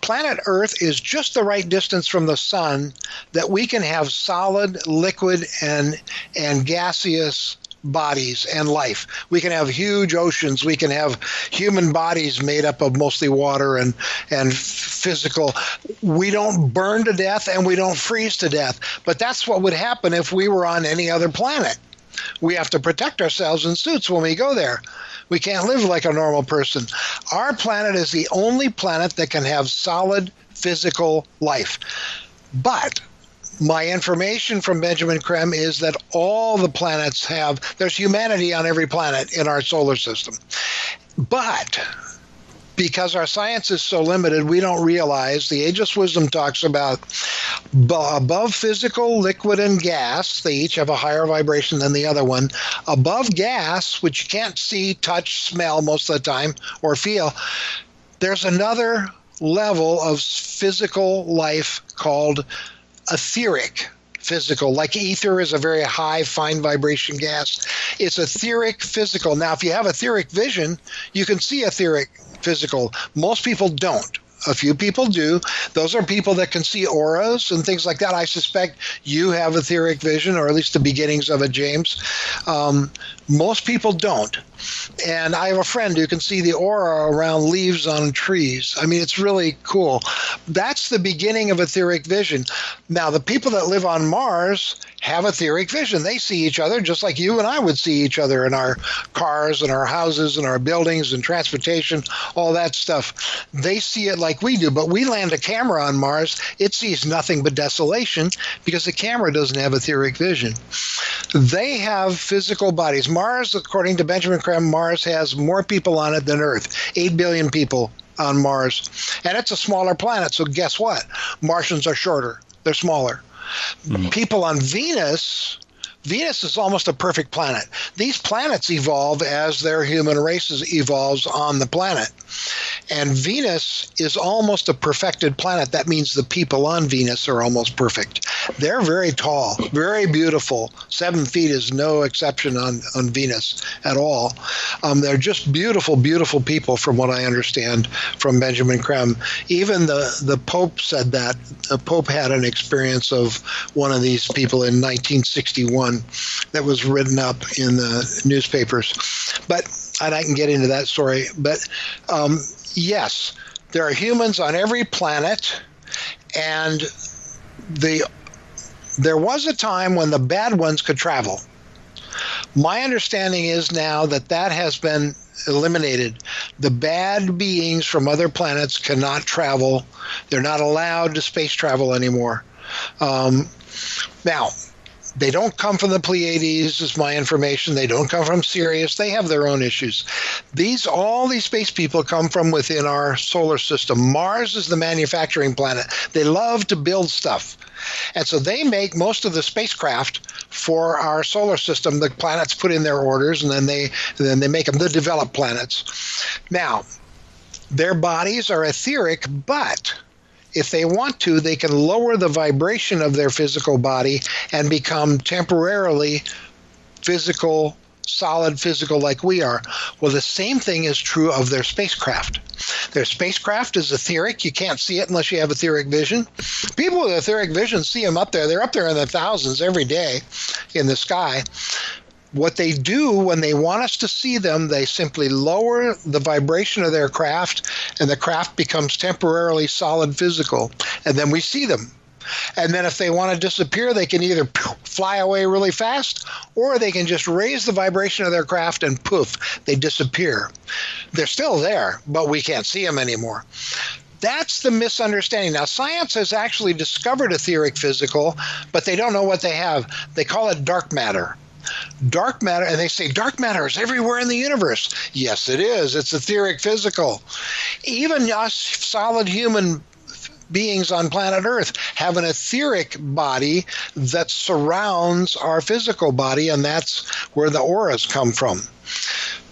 S3: planet Earth is just the right distance from the sun that we can have solid, liquid, and gaseous bodies and life. We can have huge oceans. We can have human bodies made up of mostly water and physical. We don't burn to death and we don't freeze to death. But that's what would happen if we were on any other planet. We have to protect ourselves in suits when we go there. We can't live like a normal person. Our planet is the only planet that can have solid physical life. But my information from Benjamin Creme is that all the planets there's humanity on every planet in our solar system. But because our science is so limited, we don't realize the Ageless Wisdom talks about above physical, liquid, and gas. They each have a higher vibration than the other one. Above gas, which you can't see, touch, smell most of the time, or feel, there's another level of physical life called etheric physical. Like ether is a very high, fine vibration gas. It's etheric physical. Now, if you have etheric vision, you can see etheric physical. Most people don't. A few people do. Those are people that can see auras and things like that. I suspect you have etheric vision, or at least the beginnings of it, James. Most people don't. And I have a friend who can see the aura around leaves on trees. I mean, it's really cool. That's the beginning of etheric vision. Now, the people that live on Mars have etheric vision. They see each other just like you and I would see each other in our cars and our houses and our buildings and transportation, all that stuff. They see it like we do, but we land a camera on Mars, it sees nothing but desolation because the camera doesn't have etheric vision. They have physical bodies. Mars, according to Benjamin Creme, Mars has more people on it than Earth, 8 billion people on Mars. And it's a smaller planet, so guess what? Martians are shorter. They're smaller. People on Venus is almost a perfect planet. These planets evolve as their human races evolves on the planet. And Venus is almost a perfected planet. That means the people on Venus are almost perfect. They're very tall, very beautiful. 7 feet is no exception on Venus at all. They're just beautiful, beautiful people from what I understand from Benjamin Creme. Even the Pope said that. The Pope had an experience of one of these people in 1961 that was written up in the newspapers. And I can get into that story. But yes, there are humans on every planet, and there was a time when the bad ones could travel. My understanding is now that has been eliminated. The bad beings from other planets cannot travel. They're not allowed to space travel anymore. Now, they don't come from the Pleiades, is my information. They don't come from Sirius. They have their own issues. All these space people come from within our solar system. Mars is the manufacturing planet. They love to build stuff. And so they make most of the spacecraft for our solar system. The planets put in their orders, and then they make them the developed planets. Now, their bodies are etheric, but if they want to, they can lower the vibration of their physical body and become temporarily physical, solid physical like we are. Well, the same thing is true of their spacecraft. Their spacecraft is etheric. You can't see it unless you have etheric vision. People with etheric vision see them up there. They're up there in the thousands every day in the sky. What they do when they want us to see them, they simply lower the vibration of their craft, and the craft becomes temporarily solid physical, and then we see them. And then if they want to disappear, they can either fly away really fast, or they can just raise the vibration of their craft and poof, they disappear. They're still there, but we can't see them anymore. That's the misunderstanding. Now, science has actually discovered etheric physical, but they don't know what they have. They call it dark matter. Dark matter, and they say dark matter is everywhere in the universe. Yes, it is. It's etheric physical. Even us solid human beings on planet Earth have an etheric body that surrounds our physical body, and that's where the auras come from.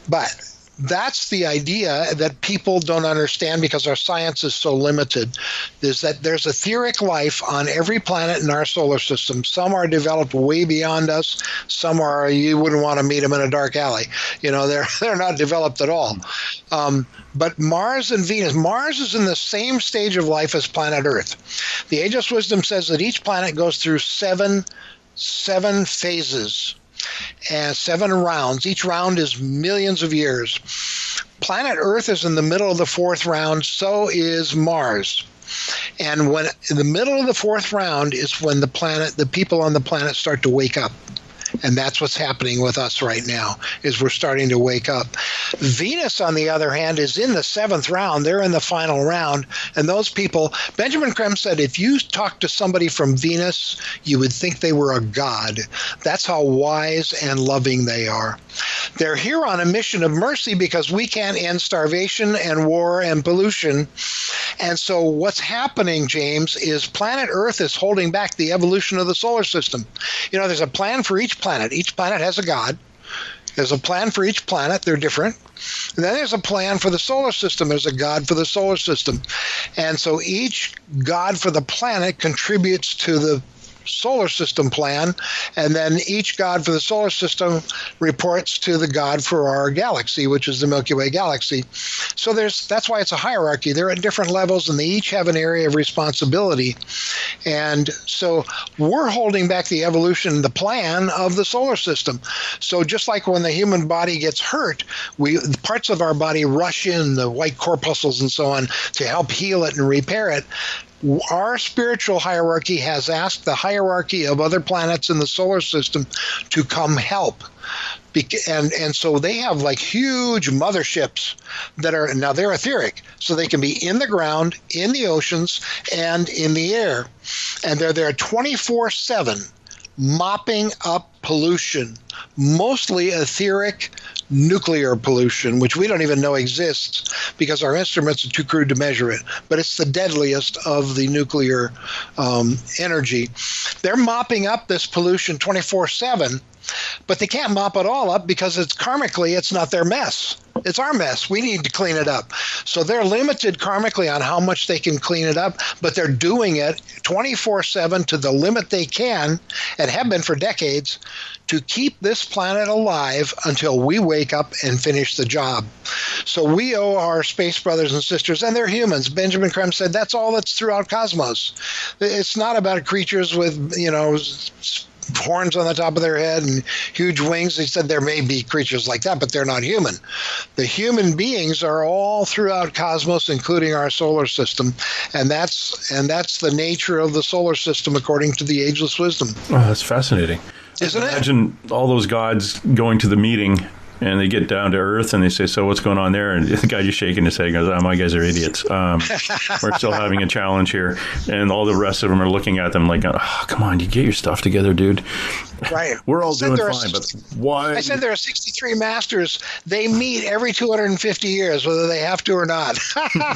S3: But that's the idea that people don't understand because our science is so limited, is that there's etheric life on every planet in our solar system. Some are developed way beyond us. Some are, you wouldn't want to meet them in a dark alley. They're not developed at all. But Mars and Venus, Mars is in the same stage of life as planet Earth. The Ageless Wisdom says that each planet goes through seven phases and 7 rounds. Each round is millions of years. Planet Earth is in the middle of the 4th round, so is Mars. And when in the middle of the 4th round is when the people on the planet start to wake up. And that's what's happening with us right now, is we're starting to wake up. Venus, on the other hand, is in the 7th round. They're in the final round. And those people, Benjamin Creme said, if you talk to somebody from Venus, you would think they were a god. That's how wise and loving they are. They're here on a mission of mercy because we can't end starvation and war and pollution. And so what's happening, James, is planet Earth is holding back the evolution of the solar system. There's a plan for each planet. Each planet has a god. There's a plan for each planet. They're different. And then there's a plan for the solar system. There's a god for the solar system. And so each god for the planet contributes to the solar system plan, and then each god for the solar system reports to the god for our galaxy, which is the Milky Way galaxy. So that's why it's a hierarchy. They're at different levels, and they each have an area of responsibility. And so we're holding back the evolution, the plan of the solar system. So just like when the human body gets hurt, parts of our body rush in, the white corpuscles and so on, to help heal it and repair it. Our spiritual hierarchy has asked the hierarchy of other planets in the solar system to come help. And so they have like huge motherships that are, now they're etheric, so they can be in the ground, in the oceans, and in the air. And they're there 24/7, mopping up pollution, mostly etheric nuclear pollution, which we don't even know exists because our instruments are too crude to measure it. But it's the deadliest of the nuclear energy. They're mopping up this pollution 24/7, but they can't mop it all up because karmically, it's not their mess. It's our mess. We need to clean it up. So they're limited karmically on how much they can clean it up, but they're doing it 24/7 to the limit they can, and have been for decades, to keep this planet alive until we wake up and finish the job. So we owe our space brothers and sisters, and they're humans. Benjamin Creme said that's all that's throughout cosmos. It's not about creatures with, horns on the top of their head and huge wings. He said there may be creatures like that, but they're not human. The human beings are all throughout cosmos, including our solar system, and that's the nature of the solar system according to the Ageless Wisdom.
S2: Oh, that's fascinating.
S3: Isn't it?
S2: Imagine all those gods going to the meeting, and they get down to Earth, and they say, so what's going on there? And the guy just shaking his head goes, my guys are idiots. We're still having a challenge here. And all the rest of them are looking at them like, oh, come on, you get your stuff together, dude.
S3: Right.
S2: We're all doing fine, but why?
S3: I said there are 63 masters. They meet every 250 years, whether they have to or not.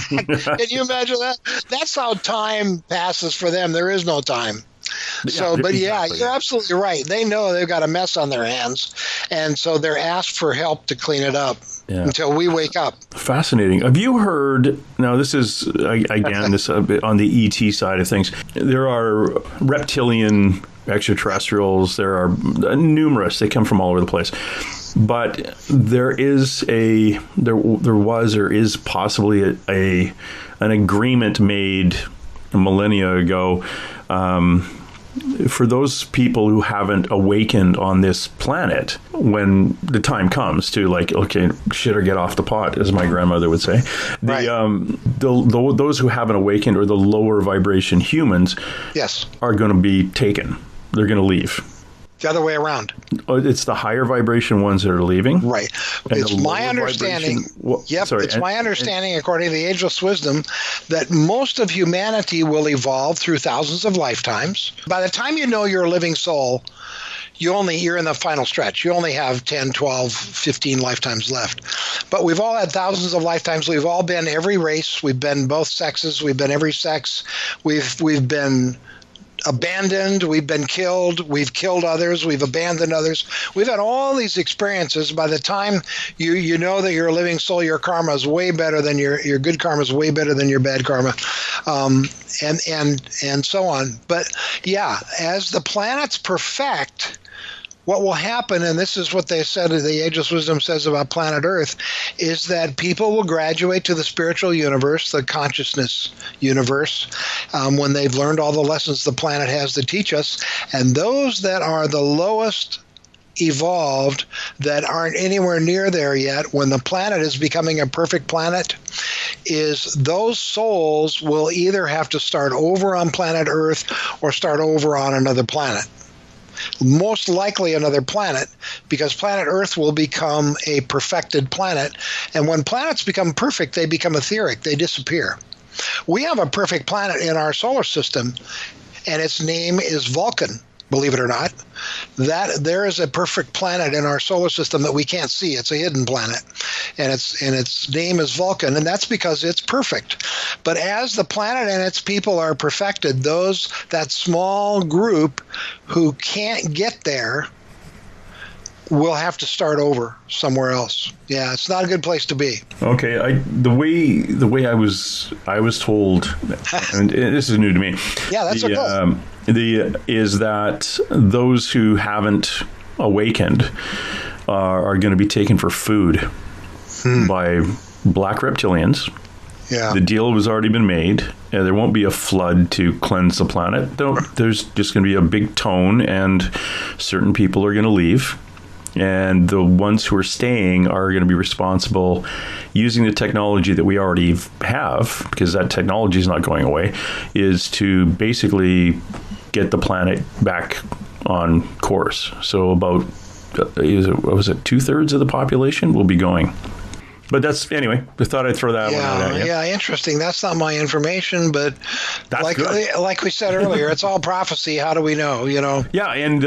S3: Can you imagine that? That's how time passes for them. There is no time. So, but exactly. You're absolutely right. They know they've got a mess on their hands, and so they're asked for help to clean it up until we wake up.
S2: Fascinating. Have you heard, now this is, again, this a bit on the ET side of things, there are reptilian extraterrestrials, there are numerous, they come from all over the place. But there is there was or is possibly an agreement made a millennia ago for those people who haven't awakened on this planet, when the time comes to like, okay, shit or get off the pot, as my grandmother would say, those who haven't awakened, or the lower vibration humans, are going to be taken. They're going to leave.
S3: The other way around.
S2: It's the higher vibration ones that are leaving.
S3: Right. It's my understanding. It's my understanding, according to the Ageless Wisdom, that most of humanity will evolve through thousands of lifetimes. By the time you know you're a living soul, you're in the final stretch. You only have 10, 12, 15 lifetimes left. But we've all had thousands of lifetimes. We've all been every race. We've been both sexes. We've been every sex. We've been abandoned, we've been killed, we've killed others, we've abandoned others. We've had all these experiences. By the time you know that you're a living soul, your karma is way better than your good karma is way better than your bad karma, and so on. But yeah, as the planets perfect, what will happen, and this is what they said, the Ageless Wisdom says about planet Earth, is that people will graduate to the spiritual universe, the consciousness universe, when they've learned all the lessons the planet has to teach us. And those that are the lowest evolved, that aren't anywhere near there yet, when the planet is becoming a perfect planet, is those souls will either have to start over on planet Earth or start over on another planet. Most likely another planet, because planet Earth will become a perfected planet. And when planets become perfect, they become etheric. They disappear. We have a perfect planet in our solar system, and its name is Vulcan. Believe it or not, that there is a perfect planet in our solar system that we can't see. It's a hidden planet, and its name is Vulcan, and that's because it's perfect. But as the planet and its people are perfected, that small group who can't get there will have to start over somewhere else. Yeah, it's not a good place to be.
S2: Okay, the way I was told, and this is new to me.
S3: Yeah, that's cool.
S2: Is that those who haven't awakened are going to be taken for food by black reptilians.
S3: Yeah.
S2: The deal has already been made. There won't be a flood to cleanse the planet. There's just going to be a big tone, and certain people are going to leave. And the ones who are staying are going to be responsible, using the technology that we already have, because that technology is not going away, is to basically get the planet back on course. So about, was it 2/3 of the population will be going. But that's, anyway, I thought I'd throw that one out at you.
S3: Yeah, interesting. That's not my information, but like we said earlier, it's all prophecy. How do we know,
S2: Yeah, and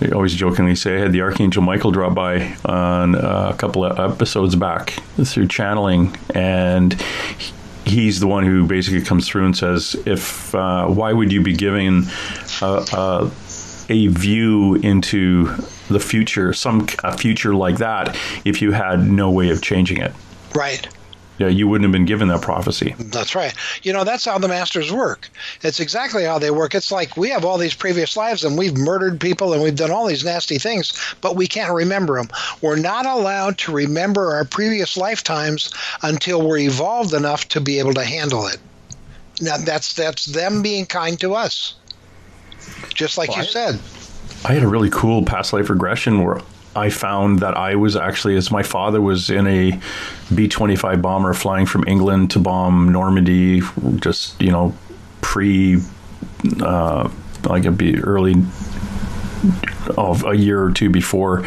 S2: I always jokingly say I had the Archangel Michael drop by on a couple of episodes back through channeling, and he's the one who basically comes through and says, why would you be giving a view into the future, a future like that, if you had no way of changing it?
S3: Right.
S2: Yeah, you wouldn't have been given that prophecy.
S3: That's right. That's how the masters work. It's exactly how they work. It's like we have all these previous lives, and we've murdered people, and we've done all these nasty things, but we can't remember them. We're not allowed to remember our previous lifetimes until we're evolved enough to be able to handle it. Now, that's them being kind to us. Just like you said.
S2: I had a really cool past life regression where I found that I was actually, as my father was in a B-25 bomber flying from England to bomb Normandy, just, a year or two before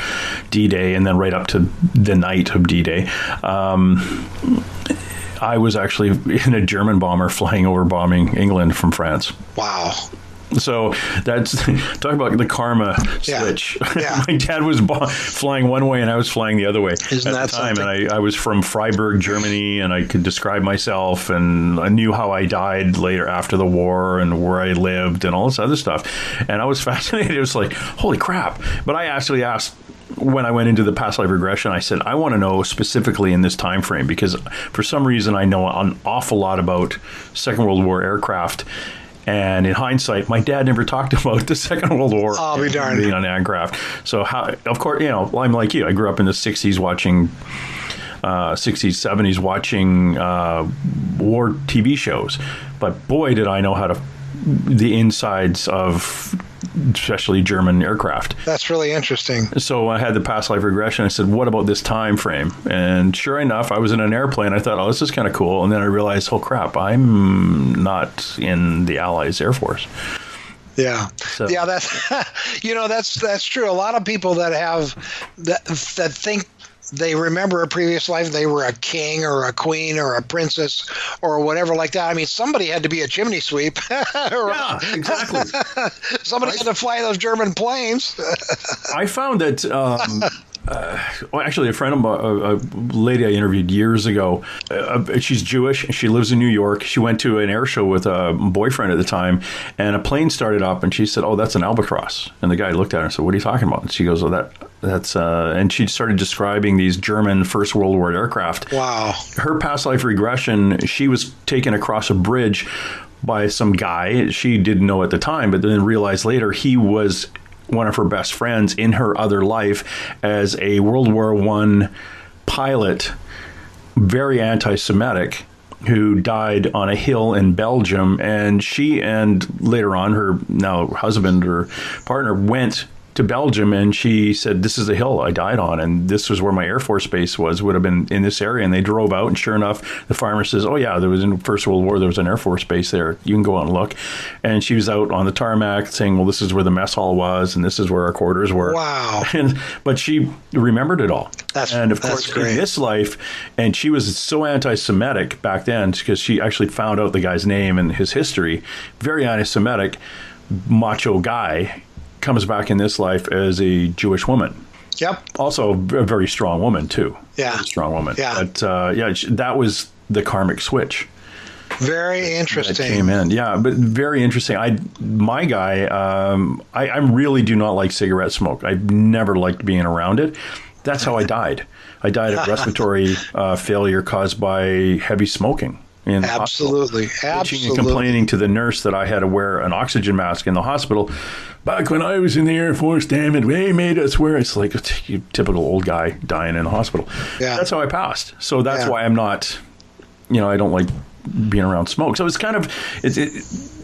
S2: D-Day, and then right up to the night of D-Day. I was actually in a German bomber flying over bombing England from France.
S3: Wow.
S2: So that's talk about the karma switch.
S3: Yeah.
S2: My dad was flying one way and I was flying the other way at the time. And I was from Freiburg, Germany, and I could describe myself, and I knew how I died later after the war and where I lived and all this other stuff. And I was fascinated. It was like, holy crap. But I actually asked, when I went into the past life regression, I said, I want to know specifically in this time frame, because for some reason I know an awful lot about Second World War aircraft. And in hindsight, my dad never talked about the Second World War being on aircraft. So, of course, I'm like you. I grew up in the 60s watching, 70s watching war TV shows. But boy, did I know how to the insides of especially German aircraft.
S3: That's really interesting.
S2: So I had the past life regression. I said, what about this time frame? And sure enough, I was in an airplane. I thought, oh, this is kind of cool. And then I realized, oh, crap, I'm not in the Allies Air Force.
S3: Yeah.
S2: So.
S3: Yeah, that's that's true. A lot of people that think they remember a previous life, they were a king or a queen or a princess or whatever like that. I mean, somebody had to be a chimney sweep.
S2: Yeah, exactly.
S3: Somebody had to fly those German planes.
S2: I found that, actually, a friend of mine, a lady I interviewed years ago, she's Jewish. She lives in New York. She went to an air show with a boyfriend at the time, and a plane started up, and she said, oh, that's an albatross. And the guy looked at her and said, what are you talking about? And she goes, oh, that's and she started describing these German First World War aircraft.
S3: Wow.
S2: Her past life regression, she was taken across a bridge by some guy she didn't know at the time, but then realized later he was one of her best friends in her other life as a World War I pilot, very anti-Semitic, who died on a hill in Belgium. And she and later on her now husband or partner went to Belgium, and she said, this is the hill I died on, and this was where my Air Force base would have been in this area. And they drove out, and sure enough, the farmer says, oh yeah, there was in First World War, there was an Air Force base there. You can go out and look. And she was out on the tarmac saying, well, this is where the mess hall was, and this is where our quarters were.
S3: Wow.
S2: But she remembered it all. And of course,
S3: great.
S2: in this life, and she was so anti-Semitic back then, because she actually found out the guy's name and his history, very anti-Semitic, macho guy, comes back in this life as a Jewish woman.
S3: Yep.
S2: Also a very strong woman too.
S3: Yeah.
S2: Very strong woman.
S3: Yeah.
S2: But that was the karmic switch.
S3: Very interesting.
S2: That came in. Yeah, but very interesting. I really do not like cigarette smoke. I've never liked being around it. That's how I died. I died of respiratory failure caused by heavy smoking.
S3: Absolutely.
S2: Bitching and complaining to the nurse that I had to wear an oxygen mask in the hospital. Back when I was in the Air Force, damn it, they made us wear. It's like a typical old guy dying in the hospital. Yeah. That's how I passed. So that's why I'm not, I don't like being around smoke. So it's kind of,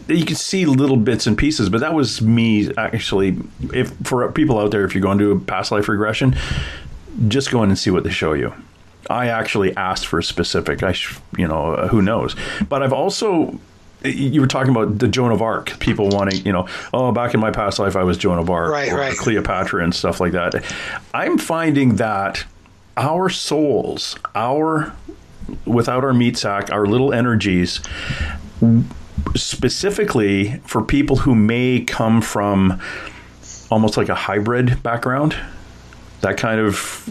S2: you can see little bits and pieces, but that was me actually. If for people out there, if you're going to do a past life regression, just go in and see what they show you. I actually asked for a specific, who knows. But I've also, you were talking about the Joan of Arc, people wanting, back in my past life, I was Joan of Arc, or Cleopatra and stuff like that. I'm finding that our souls, without our meat sack, our little energies, specifically for people who may come from almost like a hybrid background, that kind of,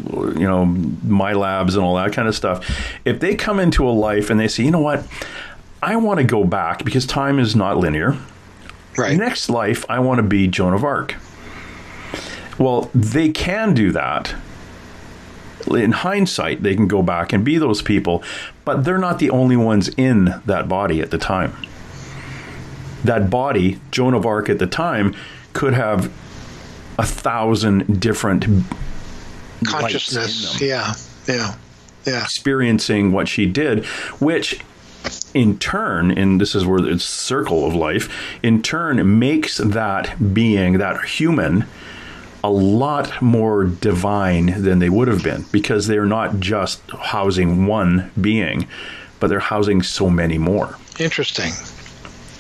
S2: my labs and all that kind of stuff. If they come into a life and they say, you know what, I want to go back because time is not linear. Right. Next life, I want to be Joan of Arc. Well, they can do that. In hindsight, they can go back and be those people, but they're not the only ones in that body at the time. That body, Joan of Arc at the time, could have 1,000 different
S3: consciousness. Yeah.
S2: Experiencing what she did, which in turn, and this is where it's circle of life, in turn makes that being, that human, a lot more divine than they would have been, because they're not just housing one being, but they're housing so many more.
S3: Interesting.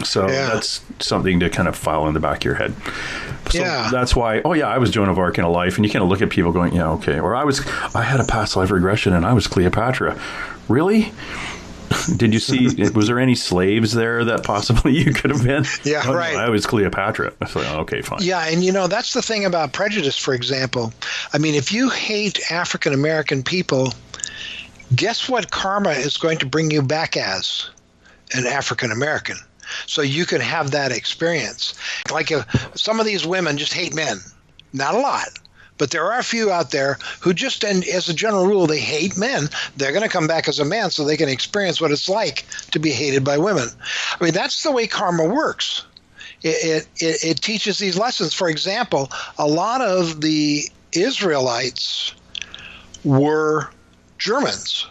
S2: So that's something to kind of file in the back of your head. So that's why, I was Joan of Arc in a life, and you kind of look at people going, yeah, okay. Or I had a past life regression and I was Cleopatra. Really? Did you see, was there any slaves there that possibly you could have been?
S3: Yeah, right.
S2: No, I was Cleopatra. I was like, okay, fine.
S3: Yeah, and that's the thing about prejudice, for example. I mean, if you hate African American people, guess what karma is going to bring you back as? An African American. So you can have that experience. Like some of these women just hate men. Not a lot. But there are a few out there who just, and as a general rule, they hate men. They're going to come back as a man so they can experience what it's like to be hated by women. I mean, that's the way karma works. It teaches these lessons. For example, a lot of the Israelites were Germans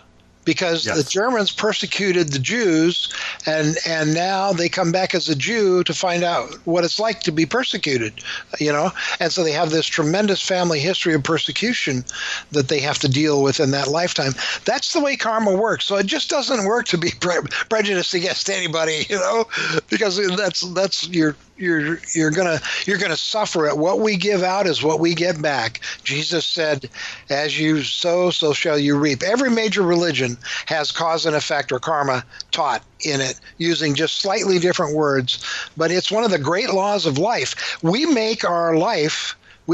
S3: because
S2: Yes.
S3: the Germans persecuted the Jews, and now they come back as a Jew to find out what it's like to be persecuted, and so they have this tremendous family history of persecution that they have to deal with in that lifetime. That's the way karma works. So it just doesn't work to be prejudiced against anybody, because that's you're gonna suffer it. What we give out is what we get back. Jesus said, "As you sow, so shall you reap." Every major religion has cause and effect or karma taught in it, using just slightly different words, but it's one of the great laws of life. We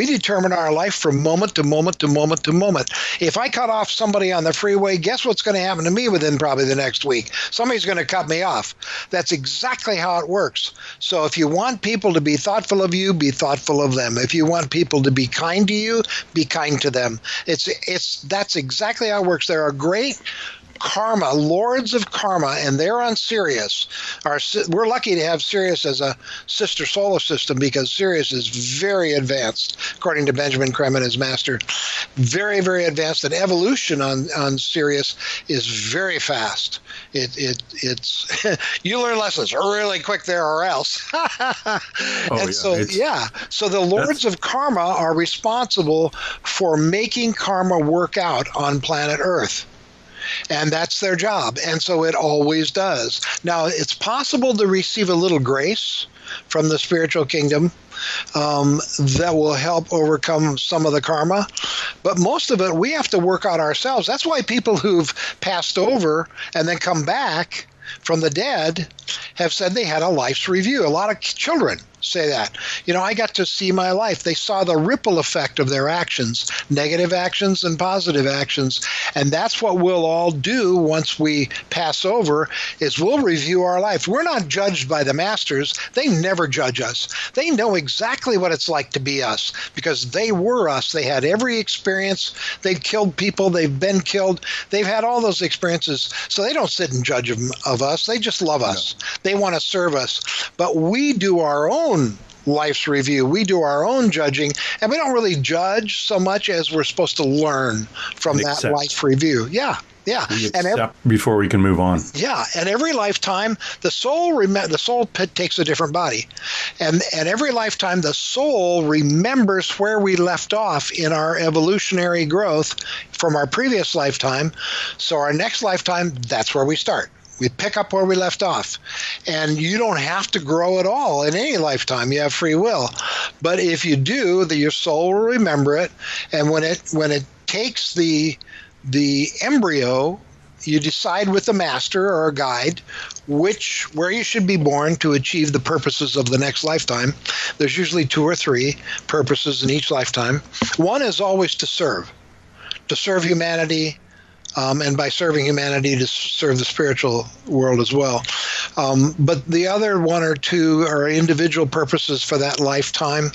S3: determine our life from moment to moment to moment to moment. If I cut off somebody on the freeway, guess what's going to happen to me within probably the next week? Somebody's going to cut me off. That's exactly how it works. So if you want people to be thoughtful of you, be thoughtful of them. If you want people to be kind to you, be kind to them. That's exactly how it works. There are great karma, lords of karma, and they're on Sirius. We're lucky to have Sirius as a sister solar system, because Sirius is very advanced, according to Benjamin Creme and his master. Very, very advanced. And evolution on Sirius is very fast. It's you learn lessons really quick there, or else. So the lords of karma are responsible for making karma work out on planet Earth. And that's their job. And so it always does. Now, it's possible to receive a little grace from the spiritual kingdom that will help overcome some of the karma. But most of it, we have to work out ourselves. That's why people who've passed over and then come back from the dead have said they had a life's review. A lot of children say that. I got to see my life. They saw the ripple effect of their actions, negative actions and positive actions. And that's what we'll all do once we pass over, is we'll review our life. We're not judged by the masters. They never judge us. They know exactly what it's like to be us, because they were us. They had every experience. They've killed people. They've been killed. They've had all those experiences. So they don't sit and judge of us. They just love us. They want to serve us. But we do our own life's review. We do our own judging, and we don't really judge so much as we're supposed to learn from that life review. Yeah.
S2: Before we can move on.
S3: Yeah, and every lifetime, the soul takes a different body, and every lifetime, the soul remembers where we left off in our evolutionary growth from our previous lifetime. So our next lifetime, that's where we start. We pick up where we left off. And you don't have to grow at all in any lifetime. You have free will. But if you do, your soul will remember it. And when it takes the embryo, you decide with a master or a guide where you should be born to achieve the purposes of the next lifetime. There's usually 2 or 3 purposes in each lifetime. One is always to serve humanity, and by serving humanity, to serve the spiritual world as well. But the other 1 or 2 are individual purposes for that lifetime,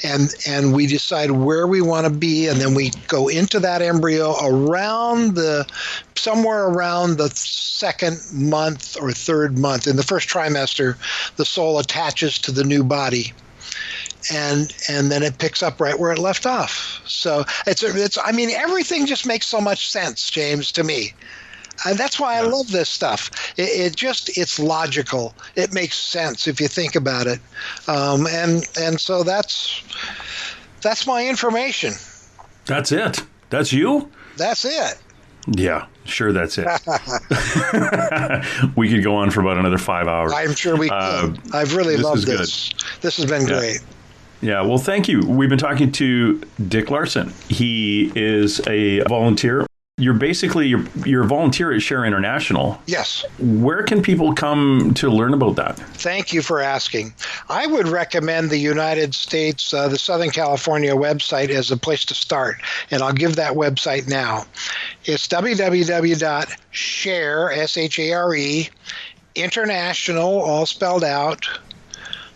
S3: and we decide where we want to be, and then we go into that embryo somewhere around the 2nd month or 3rd month. In the first trimester, the soul attaches to the new body. And then it picks up right where it left off. So everything just makes so much sense, James, to me. And that's why I love this stuff. It's logical. It makes sense if you think about it. And so that's my information.
S2: That's it. That's you?
S3: That's it.
S2: Yeah, sure, that's it. We could go on for about another 5 hours.
S3: I'm sure we could. I've really loved this. Good. This has been great.
S2: Yeah, well, thank you. We've been talking to Dick Larson. He is a volunteer. You're a volunteer at Share International.
S3: Yes.
S2: Where can people come to learn about that?
S3: Thank you for asking. I would recommend the United States, the Southern California website as a place to start, and I'll give that website now. It's www.share, S-H-A-R-E, international, all spelled out,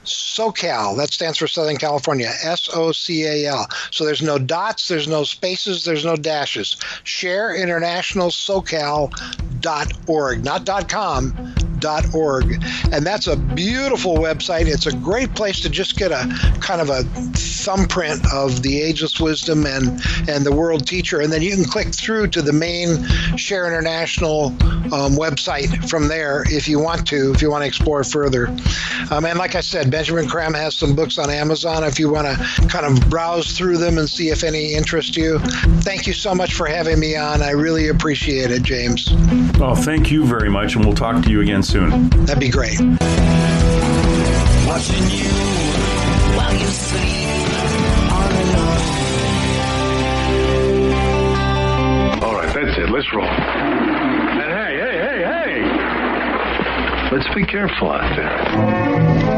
S3: SoCal, that stands for Southern California, SOCAL. So there's no dots, there's no spaces, there's no dashes. ShareInternationalSoCal.org, not .com, agelesswisdom.org. And that's a beautiful website. It's a great place to just get a kind of a thumbprint of the Ageless Wisdom and the World Teacher. And then you can click through to the main Share International website from there if you want to explore further. And like I said, Benjamin Creme has some books on Amazon if you want to kind of browse through them and see if any interest you. Thank you so much for having me on. I really appreciate it, James.
S2: Oh, thank you very much, and we'll talk to you again soon.
S3: That'd be great.
S4: Watching you while you sleep all alone.
S5: All right, that's it. Let's roll. And hey. Let's be careful out there.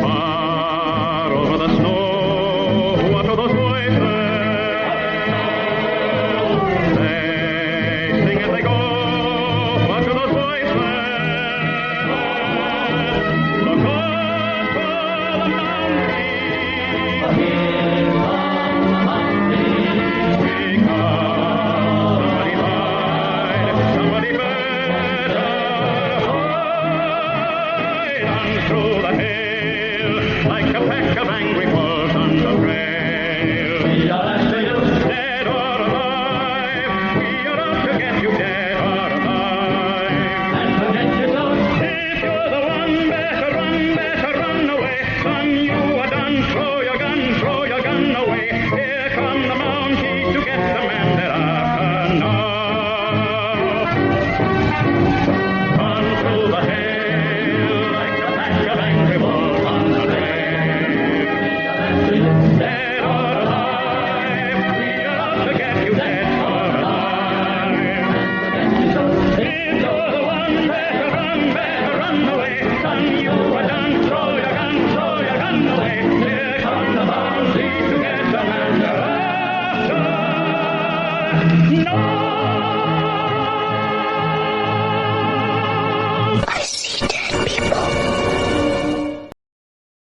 S6: Far over the snow